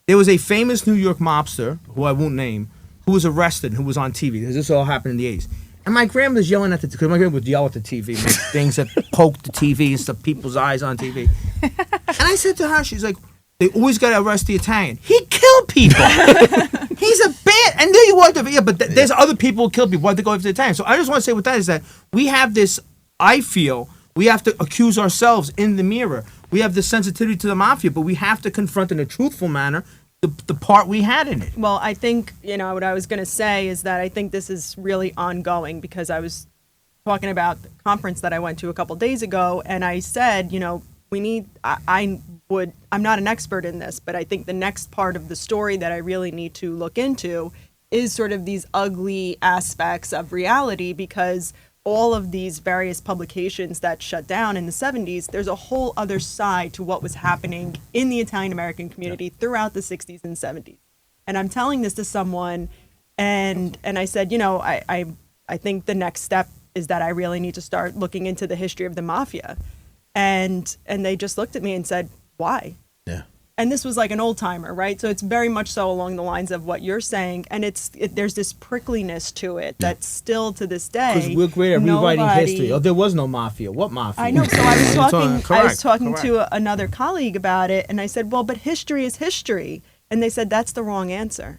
Speaker 4: There was a famous New York mobster, who I won't name, who was arrested, who was on TV. This all happened in the 80s. And my grandmother's yelling because my grandmother would yell at the TV, make things that poked the TV and stuff, people's eyes on TV. And I said to her, she's like, They always got to arrest the Italian. He killed people. He's a bad. And there you are. Yeah, but there's other people who kill people. Why they go after the Italian? So I just want to say with that is that we have this. I feel we have to accuse ourselves in the mirror. We have this sensitivity to the mafia, but we have to confront in a truthful manner the part we had in it.
Speaker 5: Well, I think, what I was going to say is that I think this is really ongoing, because I was talking about the conference that I went to a couple days ago, and I said, we need, I'm not an expert in this, but I think the next part of the story that I really need to look into is sort of these ugly aspects of reality, because all of these various publications that shut down in the 70s, there's a whole other side to what was happening in the Italian-American community throughout the 60s and 70s. And I'm telling this to someone, and I said, I think the next step is that I really need to start looking into the history of the mafia. And they just looked at me and said, why?
Speaker 2: Yeah.
Speaker 5: And this was like an old timer, right? So it's very much so along the lines of what you're saying. And there's this prickliness to it that's still to this day.
Speaker 4: Because we're great at rewriting history. Oh, there was no mafia. What mafia?
Speaker 5: I know. So I was talking
Speaker 4: Correct.
Speaker 5: to another colleague about it, and I said, well, but history is history. And they said, that's the wrong answer.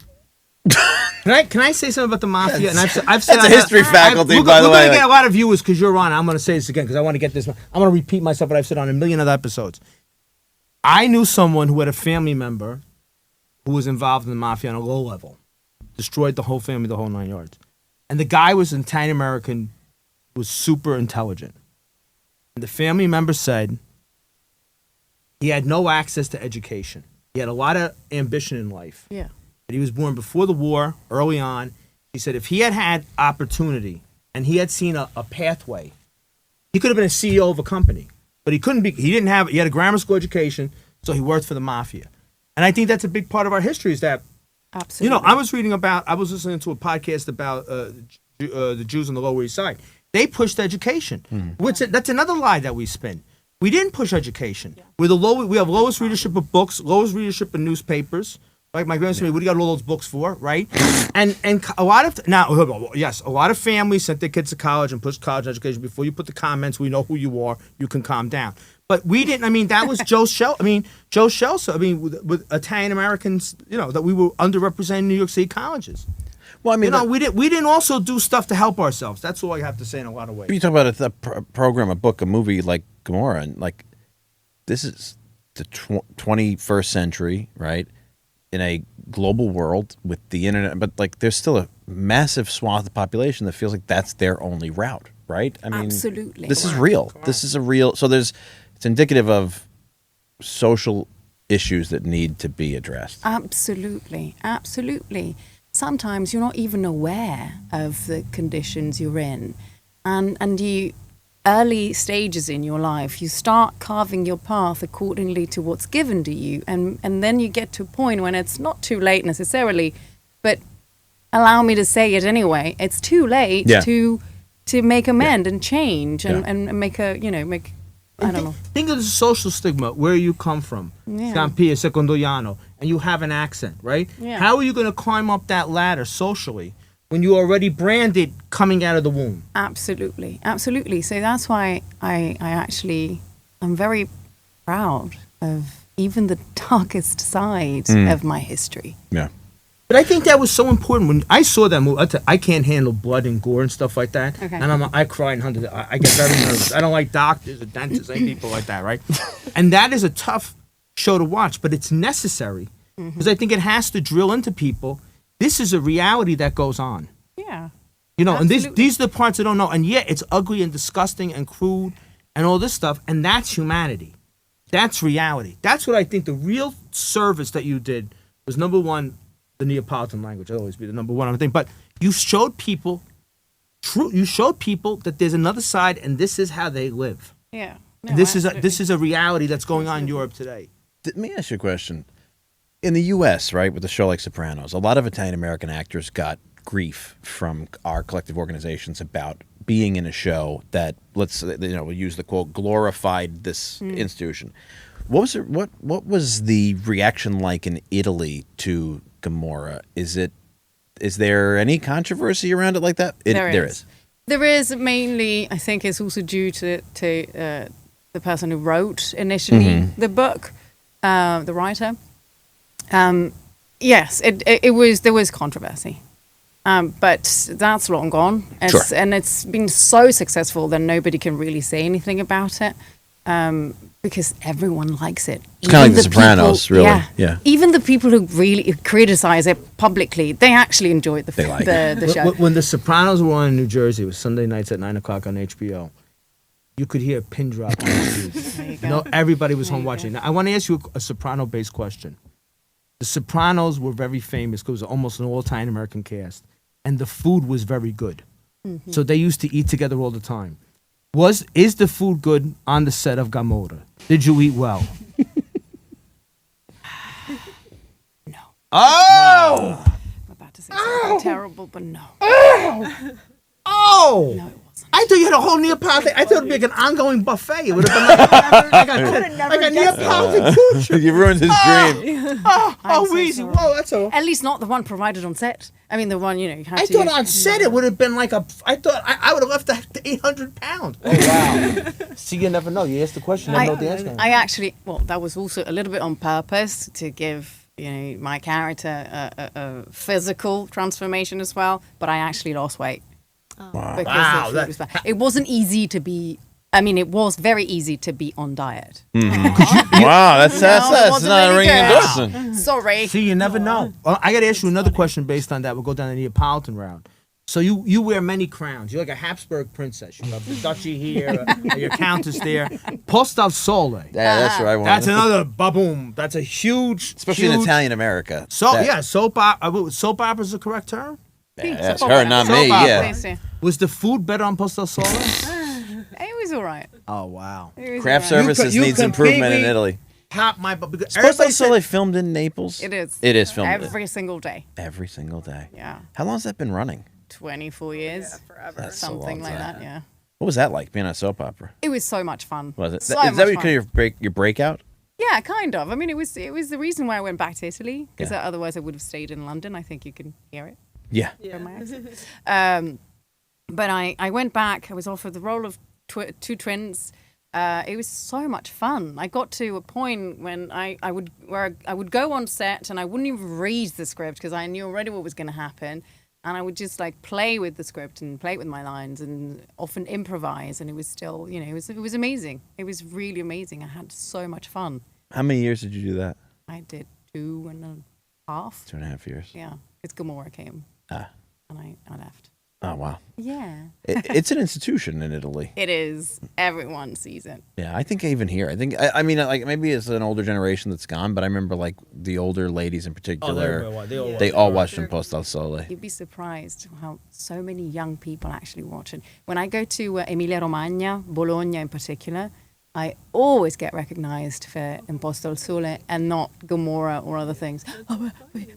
Speaker 4: Can I say something about the mafia? And I've said
Speaker 2: That's a history faculty, by the way.
Speaker 4: We're going to get a lot of viewers because you're on. I'm going to say this again because I want to get this. I'm going to repeat myself what I've said on a million other episodes. I knew someone who had a family member who was involved in the mafia on a low level. Destroyed the whole family, the whole 9 yards. And the guy was an Italian-American, was super intelligent. And the family member said he had no access to education. He had a lot of ambition in life.
Speaker 5: Yeah.
Speaker 4: But he was born before the war, early on. He said if he had had opportunity and he had seen a pathway, he could have been a CEO of a company. But he couldn't be, he had a grammar school education, so he worked for the mafia. And I think that's a big part of our history is that,
Speaker 5: Absolutely.
Speaker 4: I was listening to a podcast about the Jews on the Lower East Side. They pushed education. That's another lie that we spin. We didn't push education. We have lowest readership of books, lowest readership of newspapers. Like my grandson, what do you got all those books for, right? And a lot of families sent their kids to college and pushed college education. Before you put the comments, we know who you are, you can calm down. But we didn't. I mean, that was Joe Scelsa. I mean, with Italian Americans, that we were underrepresented in New York City colleges.
Speaker 2: Well, I mean,
Speaker 4: we didn't also do stuff to help ourselves. That's all I have to say in a lot of ways.
Speaker 2: You talk about a program, a book, a movie like Gamorra, and like this is the 21st century, right? In a global world with the internet, but like there's still a massive swath of the population that feels like that's their only route, right? I mean,
Speaker 1: Absolutely.
Speaker 2: This is real. This is a real. So it's indicative of social issues that need to be addressed.
Speaker 1: Absolutely. Sometimes you're not even aware of the conditions you're in, and you. Early stages in your life, you start carving your path accordingly to what's given to you, and then you get to a point when it's not too late necessarily, but allow me to say it anyway, it's too late to make amend and change and make a I don't know.
Speaker 4: Think of the social stigma where you come from, Campania, Secondoiano, and you have an accent, right?
Speaker 1: Yeah.
Speaker 4: How are you going to climb up that ladder socially when you're already branded coming out of the womb?
Speaker 1: Absolutely. So that's why I'm very proud of even the darkest side of my history.
Speaker 2: Yeah.
Speaker 4: But I think that was so important when I saw that movie. I can't handle blood and gore and stuff like that.
Speaker 1: Okay.
Speaker 4: And I cry and I get very nervous. I don't like doctors or dentists and people like that, right? And that is a tough show to watch, but it's necessary because I think it has to drill into people. This is a reality that goes on.
Speaker 1: Yeah.
Speaker 4: And these are the parts I don't know. And yet it's ugly and disgusting and crude and all this stuff. And that's humanity. That's reality. That's what I think the real service that you did was, number one, the Neapolitan language. It'll always be the number one thing. But you showed people that there's another side and this is how they live.
Speaker 1: Yeah. No,
Speaker 4: This is a reality that's going on in Europe today.
Speaker 2: Let me ask you a question. In the U.S., right, with a show like Sopranos, a lot of Italian-American actors got grief from our collective organizations about being in a show that, we'll use the quote, glorified this institution. What was the reaction like in Italy to Gamorra? Is there any controversy around it like that? There is.
Speaker 1: There is, mainly, I think it's also due to the person who wrote initially the book. the writer. Yes, there was controversy. But that's long gone. And it's been so successful that nobody can really say anything about it. Because everyone likes it.
Speaker 2: It's kind of like The Sopranos, really. Yeah.
Speaker 1: Even the people who really criticize it publicly, they actually enjoyed the show.
Speaker 4: When The Sopranos were on in New Jersey, it was Sunday nights at 9 o'clock on HBO. You could hear a pin drop on the TV. You know, everybody was home watching. Now, I want to ask you a Soprano-based question. The Sopranos were very famous because it was almost an all-time American cast. And the food was very good. Mm-hmm. So they used to eat together all the time. Is the food good on the set of Gamorra? Did you eat well?
Speaker 1: No.
Speaker 4: Oh!
Speaker 1: I'm about to say something terrible, but no.
Speaker 4: Oh!
Speaker 1: No, it wasn't.
Speaker 4: I thought you had a whole Neapolitan. I thought it would be like an ongoing buffet. It would have been like a Neapolitan food.
Speaker 2: You ruined his dream.
Speaker 4: Oh, easy.
Speaker 1: sorry.
Speaker 4: Whoa, that's all.
Speaker 1: At least not the one provided on set. I mean, the one, you had
Speaker 4: I
Speaker 1: to...
Speaker 4: thought on set it would have been like a. I thought I would have left the 800 pounds. Oh wow! See, you never know. You ask the question, you never know the answer.
Speaker 1: I actually, that was also a little bit on purpose to give my character a physical transformation as well. But I actually lost weight.
Speaker 2: Wow.
Speaker 1: Because the food was bad. It wasn't easy to be. I mean, it was very easy to be on diet.
Speaker 2: Wow, that's not a ringing endorsement.
Speaker 1: Sorry.
Speaker 4: See, you never know. I got to ask you another question based on that. We'll go down the Neapolitan route. So you wear many crowns. You're like a Habsburg princess. You have the duchy here, your countess there. Post al Sole.
Speaker 2: Yeah, that's right.
Speaker 4: That's another ba-boom. That's a huge,
Speaker 2: especially in Italian America.
Speaker 4: Soap opera is the correct term?
Speaker 2: Yeah, that's her, not me. Yeah.
Speaker 4: Was the food better on Post al Sole?
Speaker 1: It was all right.
Speaker 4: Oh wow!
Speaker 2: Craft services needs improvement in Italy.
Speaker 4: Post
Speaker 2: al Sole filmed in Naples.
Speaker 1: It is.
Speaker 2: It is filmed
Speaker 1: every single day.
Speaker 2: Every single day.
Speaker 1: Yeah.
Speaker 2: How long has that been running?
Speaker 1: 24 years.
Speaker 5: Yeah, forever.
Speaker 2: That's
Speaker 1: something like that. Yeah.
Speaker 2: What was that like being on a soap opera?
Speaker 1: It was so much fun.
Speaker 2: Was it?
Speaker 1: So
Speaker 2: Is that
Speaker 1: much
Speaker 2: your breakout?
Speaker 1: Yeah, kind of. I mean, it was the reason why I went back to Italy because otherwise I would have stayed in London. I think you can hear it.
Speaker 2: Yeah.
Speaker 1: From my accent. But I went back. I was offered the role of two twins. It was so much fun. I got to a point when I would go on set and I wouldn't even read the script because I knew already what was going to happen, and I would just like play with the script and play with my lines and often improvise, and it was still it was amazing. It was really amazing. I had so much fun.
Speaker 2: How many years did you do that?
Speaker 1: I did 2.5.
Speaker 2: 2.5 years.
Speaker 1: Yeah, it's Gamorra came, and I left.
Speaker 2: Oh wow.
Speaker 1: Yeah.
Speaker 2: It's an institution in Italy.
Speaker 1: It is. Everyone sees it.
Speaker 2: Yeah, I think even here. I mean, like maybe it's an older generation that's gone, but I remember like the older ladies in particular. They all watched in Post al Sole.
Speaker 1: You'd be surprised how so many young people actually watch it. When I go to Emilia-Romagna, Bologna in particular, I always get recognized for in Post al Sole and not Gamorra or other things.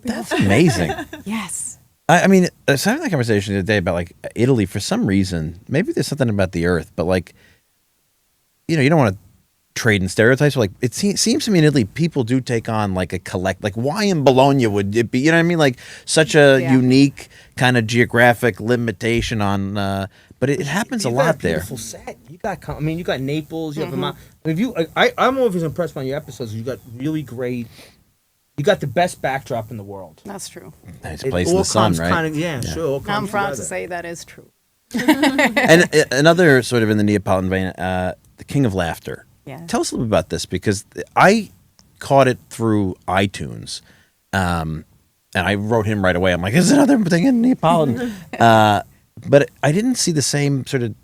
Speaker 2: That's amazing.
Speaker 1: Yes.
Speaker 2: I mean, I was having that conversation the other day about like Italy. For some reason, maybe there's something about the earth, but like, you don't want to trade in stereotypes. But like, it seems to me in Italy, people do take on like a collect. Like, why in Bologna would it be? You know what I mean? Like, such a unique kind of geographic limitation on. But it happens a lot there.
Speaker 4: Beautiful set. You got Naples. You have Vermont. I'm always impressed by your episodes. You got really great. You got the best backdrop in the world.
Speaker 1: That's true.
Speaker 2: Nice place in the sun, right?
Speaker 4: Sure.
Speaker 1: I'm proud to say that is true.
Speaker 2: And another sort of in the Neapolitan vein, the King of Laughter.
Speaker 1: Yeah.
Speaker 2: Tell us a little bit about this because I caught it through iTunes, and I wrote him right away. I'm like, "Is another thing in Neapolitan?" But I didn't see the same sort of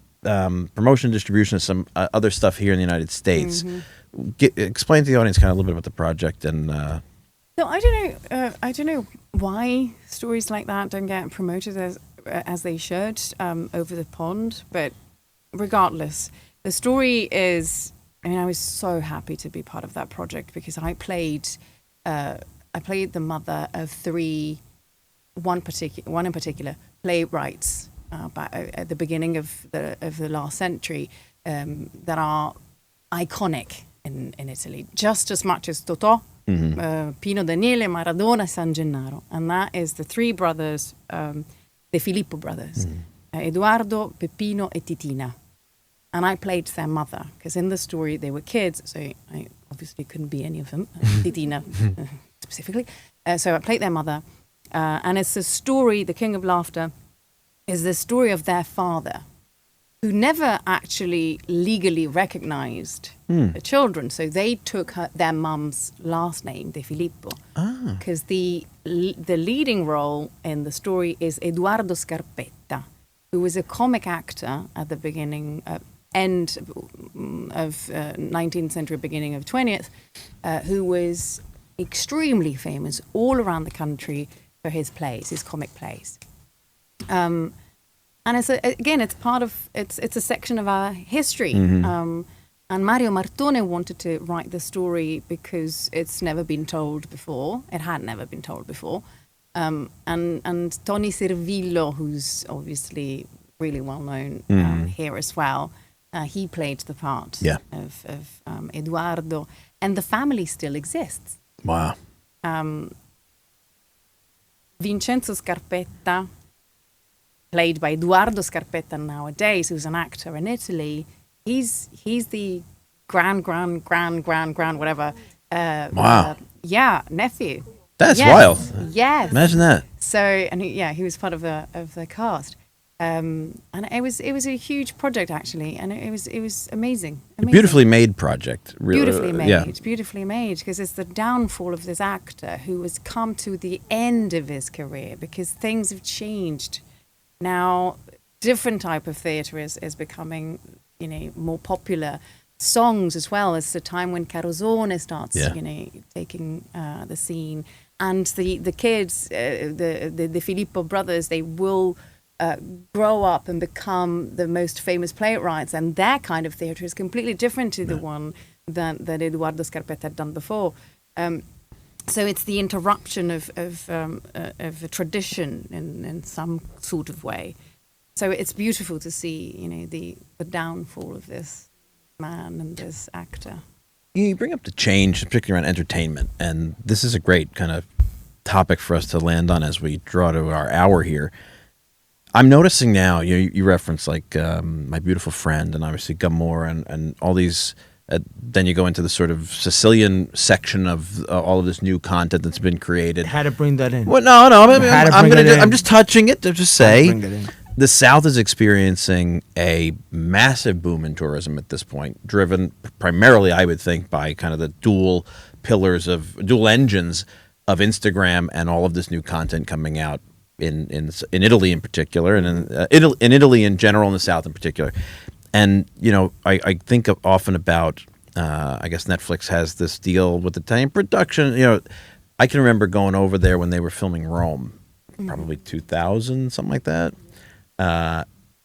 Speaker 2: promotion and distribution as some other stuff here in the United States. Explain to the audience kind of a little bit about the project and.
Speaker 1: No, I don't know why stories like that don't get promoted as they should over the pond. But regardless, the story is. I mean, I was so happy to be part of that project because I played the mother of three, one in particular playwrights at the beginning of the last century that are iconic in Italy, just as much as Totò. Pino Daniele, Maradona, San Gennaro, and that is the three brothers, the Filippo brothers, Eduardo, Peppino, and Titina. and I played their mother, because in the story they were kids, so I obviously couldn't be any of them, Titina specifically. So I played their mother, and it's the story, The King of Laughter, is the story of their father, who never actually legally recognized the children. So they took their mum's last name, De Filippo, because the leading role in the story is Edoardo Scarpetta, who was a comic actor at the beginning, end of 19th century, beginning of 20th, who was extremely famous all around the country for his plays, his comic plays. And it's it's a section of our history. And Mario Martone wanted to write the story because it's never been told before. It had never been told before. And Tony Servillo, who's obviously really well known here as well, he played the part of Edoardo, and the family still exists.
Speaker 2: Wow.
Speaker 1: Vincenzo Scarpetta, played by Edoardo Scarpetta nowadays, who's an actor in Italy, he's the grand whatever.
Speaker 2: Wow.
Speaker 1: Nephew.
Speaker 2: That's wild.
Speaker 1: Yes.
Speaker 2: Imagine that.
Speaker 1: So, and he was part of the cast. And it was a huge project, actually, and it was amazing.
Speaker 2: Beautifully made project. Really,
Speaker 1: Beautifully made, because it's the downfall of this actor who has come to the end of his career because things have changed. Now, different type of theatre is becoming, more popular. Songs as well. It's the time when Carosone starts, taking the scene, and the kids, the Filippo brothers, they will grow up and become the most famous playwrights, and their kind of theatre is completely different to the one that Edoardo Scarpetta had done before. So it's the interruption of a tradition in some sort of way. So it's beautiful to see, the downfall of this man and this actor.
Speaker 2: You bring up the change, particularly around entertainment, and this is a great kind of topic for us to land on as we draw to our hour here. I'm noticing now, you reference like My Beautiful Friend and obviously Gamorra and all these. Then you go into the sort of Sicilian section of all of this new content that's been created.
Speaker 4: Had to bring that in.
Speaker 2: Well, no. I'm just touching it to just say the South is experiencing a massive boom in tourism at this point, driven primarily, I would think, by kind of the dual engines of Instagram and all of this new content coming out in Italy in particular, and in Italy in general, in the South in particular. And, I think often about, I guess Netflix has this deal with Italian production. I can remember going over there when they were filming Rome, probably 2000, something like that.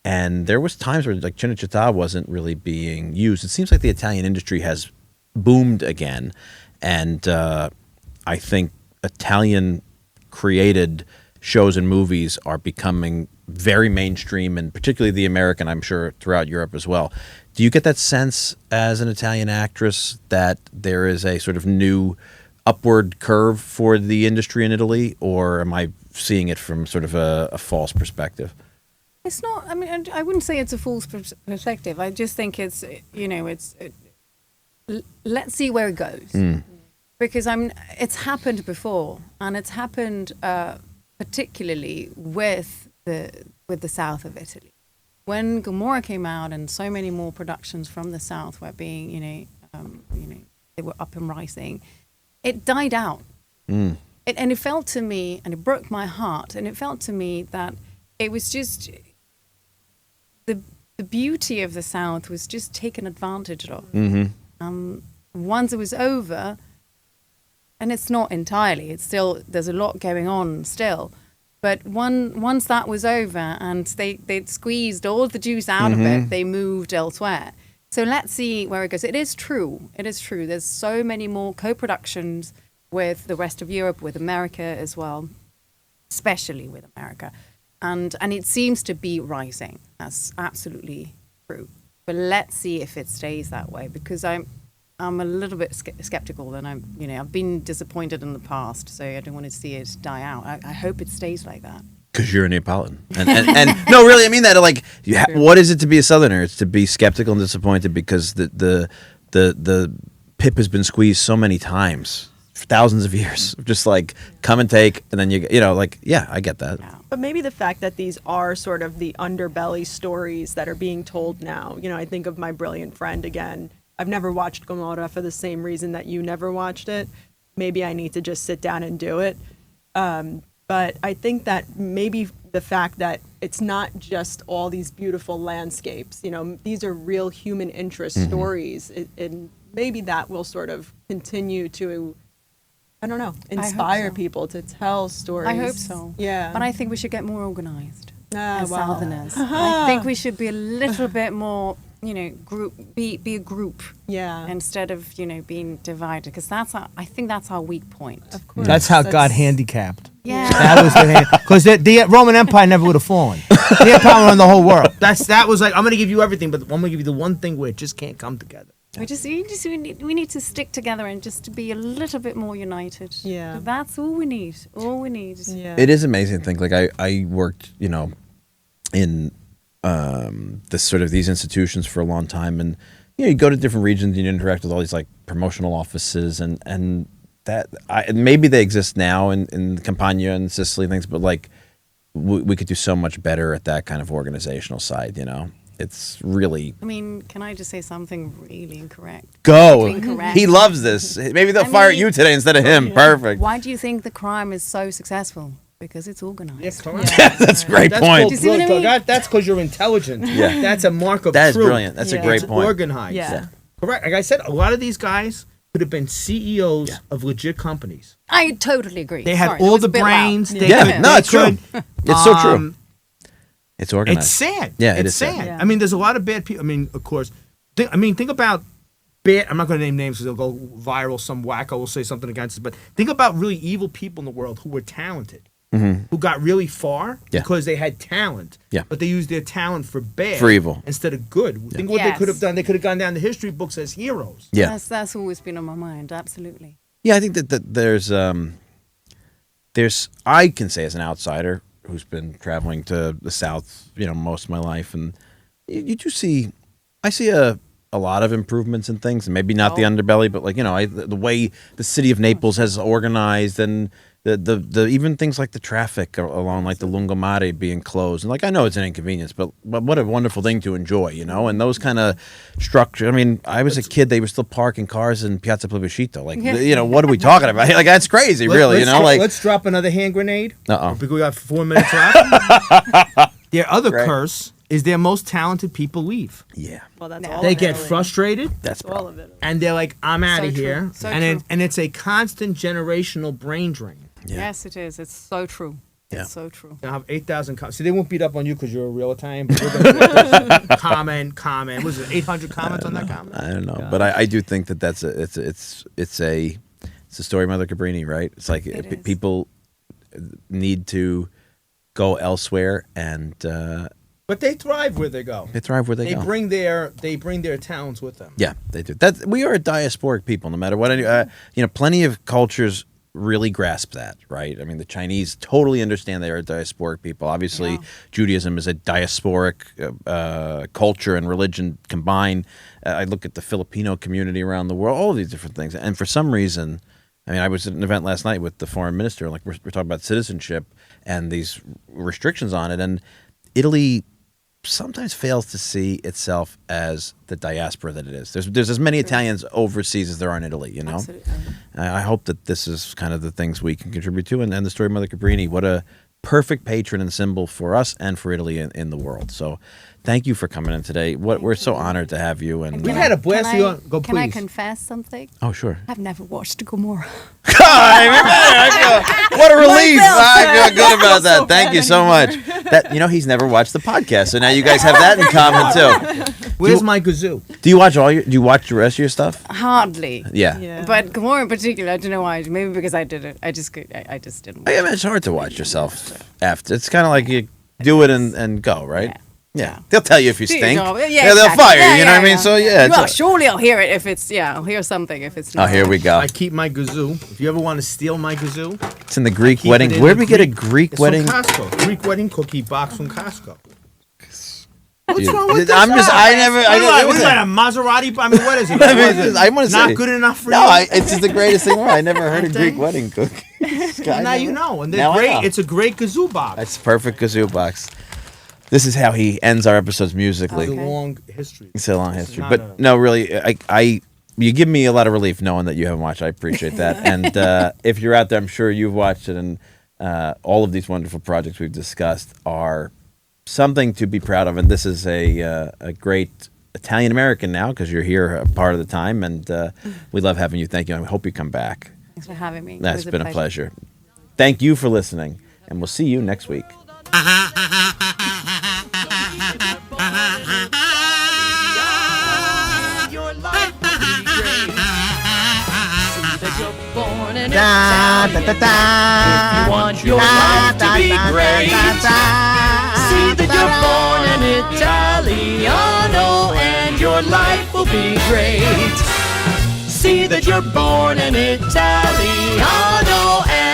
Speaker 2: And there was times where like Cinecittà wasn't really being used. It seems like the Italian industry has boomed again. And I think Italian created shows and movies are becoming very mainstream, and particularly the American, I'm sure, throughout Europe as well. Do you get that sense as an Italian actress that there is a sort of new upward curve for the industry in Italy, or am I seeing it from sort of a false perspective?
Speaker 1: It's not, I wouldn't say it's a false perspective. I just think it's, let's see where it goes. Because it's happened before, and it's happened particularly with the south of Italy. When Gamorra came out and so many more productions from the south were being, they were up and rising, it died out. And it felt to me, and it broke my heart, and it felt to me that it was just, the beauty of the south was just taken advantage of. Once it was over, and it's not entirely, it's still, there's a lot going on still, but once that was over and they'd squeezed all the juice out of it, they moved elsewhere. So let's see where it goes. It is true. There's so many more co-productions with the rest of Europe, with America as well, especially with America. And it seems to be rising. That's absolutely true. But let's see if it stays that way, because I'm a little bit skeptical, and I've been disappointed in the past, so I don't want to see it die out. I hope it stays like that.
Speaker 2: Because you're a Neapolitan. And no, really, I mean that. Like, what is it to be a Southerner? It's to be skeptical and disappointed because the pip has been squeezed so many times for thousands of years. Just like come and take, and then like, yeah, I get that.
Speaker 5: But maybe the fact that these are sort of the underbelly stories that are being told now. I think of My Brilliant Friend again. I've never watched Gamorra for the same reason that you never watched it. Maybe I need to just sit down and do it. But I think that maybe the fact that it's not just all these beautiful landscapes, these are real human interest stories. And maybe that will sort of continue to, I don't know, inspire people to tell stories.
Speaker 1: I hope so.
Speaker 5: Yeah.
Speaker 1: But I think we should get more organized as
Speaker 5: wow.
Speaker 1: Southerners. I think we should be a little bit more, be a group.
Speaker 5: Yeah.
Speaker 1: Instead of, being divided. Because I think that's our weak point.
Speaker 5: Of course.
Speaker 4: That's how God handicapped.
Speaker 1: Yeah.
Speaker 4: That was because the Roman Empire never would have fallen. The empire on the whole world. That was like, I'm going to give you everything, but I'm going to give you the one thing where it just can't come together.
Speaker 1: We need to stick together and just to be a little bit more united.
Speaker 5: Yeah.
Speaker 1: That's all we need. All we need.
Speaker 5: Yeah.
Speaker 2: It is amazing to think. Like I worked, in this sort of these institutions for a long time, and you go to different regions and you interact with all these like promotional offices and that maybe they exist now in Campania and Sicily and things, but like we could do so much better at that kind of organizational side. It's really.
Speaker 1: I mean, can I just say something really incorrect?
Speaker 2: Go.
Speaker 1: Incorrect.
Speaker 2: He loves this. Maybe they'll fire you today instead of him. Perfect.
Speaker 1: Why do you think the crime is so successful? Because it's organized.
Speaker 4: Yeah, correct.
Speaker 2: Yeah, that's a great point.
Speaker 1: Do you see what I mean?
Speaker 4: That's because you're intelligent.
Speaker 2: Yeah.
Speaker 4: That's a mark of
Speaker 2: That is
Speaker 4: truth.
Speaker 2: brilliant. That's a great
Speaker 4: It's
Speaker 2: point.
Speaker 4: organized.
Speaker 5: Yeah.
Speaker 4: Correct. Like I said, a lot of these guys could have been CEOs of legit companies.
Speaker 1: I totally agree.
Speaker 4: They had
Speaker 1: Sorry, that
Speaker 4: all
Speaker 1: was
Speaker 4: the
Speaker 1: a bit loud.
Speaker 4: brains. They
Speaker 2: Yeah,
Speaker 4: could-
Speaker 2: no,
Speaker 4: they
Speaker 2: it's true.
Speaker 4: could,
Speaker 2: It's so true. It's organized.
Speaker 4: It's sad.
Speaker 2: Yeah, it
Speaker 4: it's
Speaker 2: is sad.
Speaker 4: sad.
Speaker 5: Yeah.
Speaker 4: I mean, there's a lot of bad people. I mean, of course. Think about bad. I'm not going to name names because they'll go viral. Some wacko will say something against it. But think about really evil people in the world who were talented, who got really far
Speaker 2: Yeah.
Speaker 4: because they had talent.
Speaker 2: Yeah.
Speaker 4: But they used their talent for bad,
Speaker 2: For evil.
Speaker 4: instead of good. Think what they could have done. They could have gone down the history books as heroes.
Speaker 2: Yeah.
Speaker 1: That's always been on my mind. Absolutely.
Speaker 2: Yeah, I think that there's I can say as an outsider who's been traveling to the South, most of my life, and you do see, I see a lot of improvements in things, and maybe not the underbelly, but like the way the city of Naples has organized, and the even things like the traffic along like the Lungomare being closed, and like I know it's an inconvenience, but what a wonderful thing to enjoy, and those kind of structure. I mean, I was a kid; they were still parking cars in Piazza Plebiscito. Like, what are we talking about? Like, that's crazy, really.
Speaker 4: Let's drop another hand grenade. Because we got 4 minutes left. Their other curse is their most talented people leave.
Speaker 2: Yeah.
Speaker 5: Well, that's
Speaker 1: No.
Speaker 5: all
Speaker 4: They
Speaker 5: of
Speaker 4: get
Speaker 5: Italy.
Speaker 4: frustrated.
Speaker 2: That's
Speaker 5: That's all of it.
Speaker 4: And they're like, I'm out
Speaker 1: So
Speaker 4: of
Speaker 1: true.
Speaker 4: here.
Speaker 1: So
Speaker 4: and
Speaker 1: true.
Speaker 4: it's a constant generational brain drain.
Speaker 2: Yeah.
Speaker 1: Yes, it is. It's so true.
Speaker 2: Yeah.
Speaker 1: It's so true.
Speaker 4: I have 8,000 comments. See, they won't beat up on you because you're a real Italian. But we're gonna comment. Was it 800 comments on that comment?
Speaker 2: I don't know, but I do think that it's a story of Mother Cabrini, right? It's like
Speaker 1: It is.
Speaker 2: people need to go elsewhere, and
Speaker 4: But they thrive where they go.
Speaker 2: they thrive where they go.
Speaker 4: Bring their talents with them.
Speaker 2: Yeah, they do. We are a diasporic people, no matter what. Plenty of cultures really grasp that, right? I mean, the Chinese totally understand they are a diasporic people. Obviously,
Speaker 1: Yeah.
Speaker 2: Judaism is a diasporic culture and religion combined. I look at the Filipino community around the world, all of these different things. And for some reason, I mean, I was at an event last night with the foreign minister, and like we're talking about citizenship and these restrictions on it. And Italy sometimes fails to see itself as the diaspora that it is. There's as many Italians overseas as there are in Italy,
Speaker 1: Absolutely.
Speaker 2: I hope that this is kind of the things we can contribute to. And the story of Mother Cabrini, what a perfect patron and symbol for us and for Italy in the world. So thank you for coming in today. We're so honored to have you. And
Speaker 4: We had a blast. Go,
Speaker 1: Can I
Speaker 4: please.
Speaker 1: confess something?
Speaker 2: oh, sure.
Speaker 1: I've never watched Gamorra.
Speaker 2: What a relief. I feel good about that.
Speaker 5: so
Speaker 2: Thank
Speaker 5: bad
Speaker 2: you so much. He's never watched the podcast. So now you guys have that in common too.
Speaker 4: Where's my kazoo?
Speaker 2: Do you watch the rest of your stuff?
Speaker 1: Hardly.
Speaker 2: Yeah.
Speaker 5: Yeah.
Speaker 1: But Gamorra in particular, I don't know why. Maybe because I did it. I just didn't.
Speaker 2: I mean, it's hard to watch yourself after. It's kind of like you do it and go, right? Yeah, they'll tell you if you
Speaker 1: Do your
Speaker 2: stink.
Speaker 1: job.
Speaker 2: They'll
Speaker 1: exactly.
Speaker 2: fire
Speaker 1: Yeah,
Speaker 2: you. You know
Speaker 1: yeah,
Speaker 2: what I mean?
Speaker 1: yeah.
Speaker 2: So yeah.
Speaker 1: Well, surely I'll hear it if it's I'll hear something if it's
Speaker 2: Oh,
Speaker 1: not.
Speaker 2: here we go.
Speaker 4: I keep my kazoo. If you ever want to steal my kazoo,
Speaker 2: It's in the Greek
Speaker 4: keep
Speaker 2: wedding.
Speaker 4: it in
Speaker 2: Where'd
Speaker 4: the
Speaker 2: we get a Greek
Speaker 4: it's
Speaker 2: wedding?
Speaker 4: from Costco. Greek wedding cookie box from Costco.
Speaker 2: Dude,
Speaker 4: What's wrong with this?
Speaker 2: I'm just. I never. I
Speaker 4: What is that? A Maserati? I mean, what is it?
Speaker 2: I mean,
Speaker 4: What is it?
Speaker 2: I want to say
Speaker 4: Not good enough for
Speaker 2: no,
Speaker 4: you.
Speaker 2: it's just the greatest thing ever. I never heard a Greek
Speaker 4: think?
Speaker 2: wedding cookie.
Speaker 4: Now you know, and they're
Speaker 2: Now I
Speaker 4: great.
Speaker 2: know.
Speaker 4: It's a great kazoo box.
Speaker 2: That's perfect kazoo box. This is how he ends our episodes musically.
Speaker 4: It's a
Speaker 1: Okay.
Speaker 4: long history.
Speaker 2: It's a long history,
Speaker 4: No,
Speaker 2: but
Speaker 4: no,
Speaker 2: no, really, I you give me a lot of relief knowing that you haven't watched. I appreciate that. And if you're out there, I'm sure you've watched it, and all of these wonderful projects we've discussed are something to be proud of. And this is a great Italian American now because you're here a part of the time, and we love having you. Thank you. I hope you come back.
Speaker 1: Thanks for having me. It
Speaker 2: That's
Speaker 1: was
Speaker 2: been a pleasure. Thank you for listening, and we'll see you next week.
Speaker 3: Your life will be great. See that you're born in Italian. If you want your life to be great, see that you're born in Italiano, and your life will be great. See that you're born in Italiano, and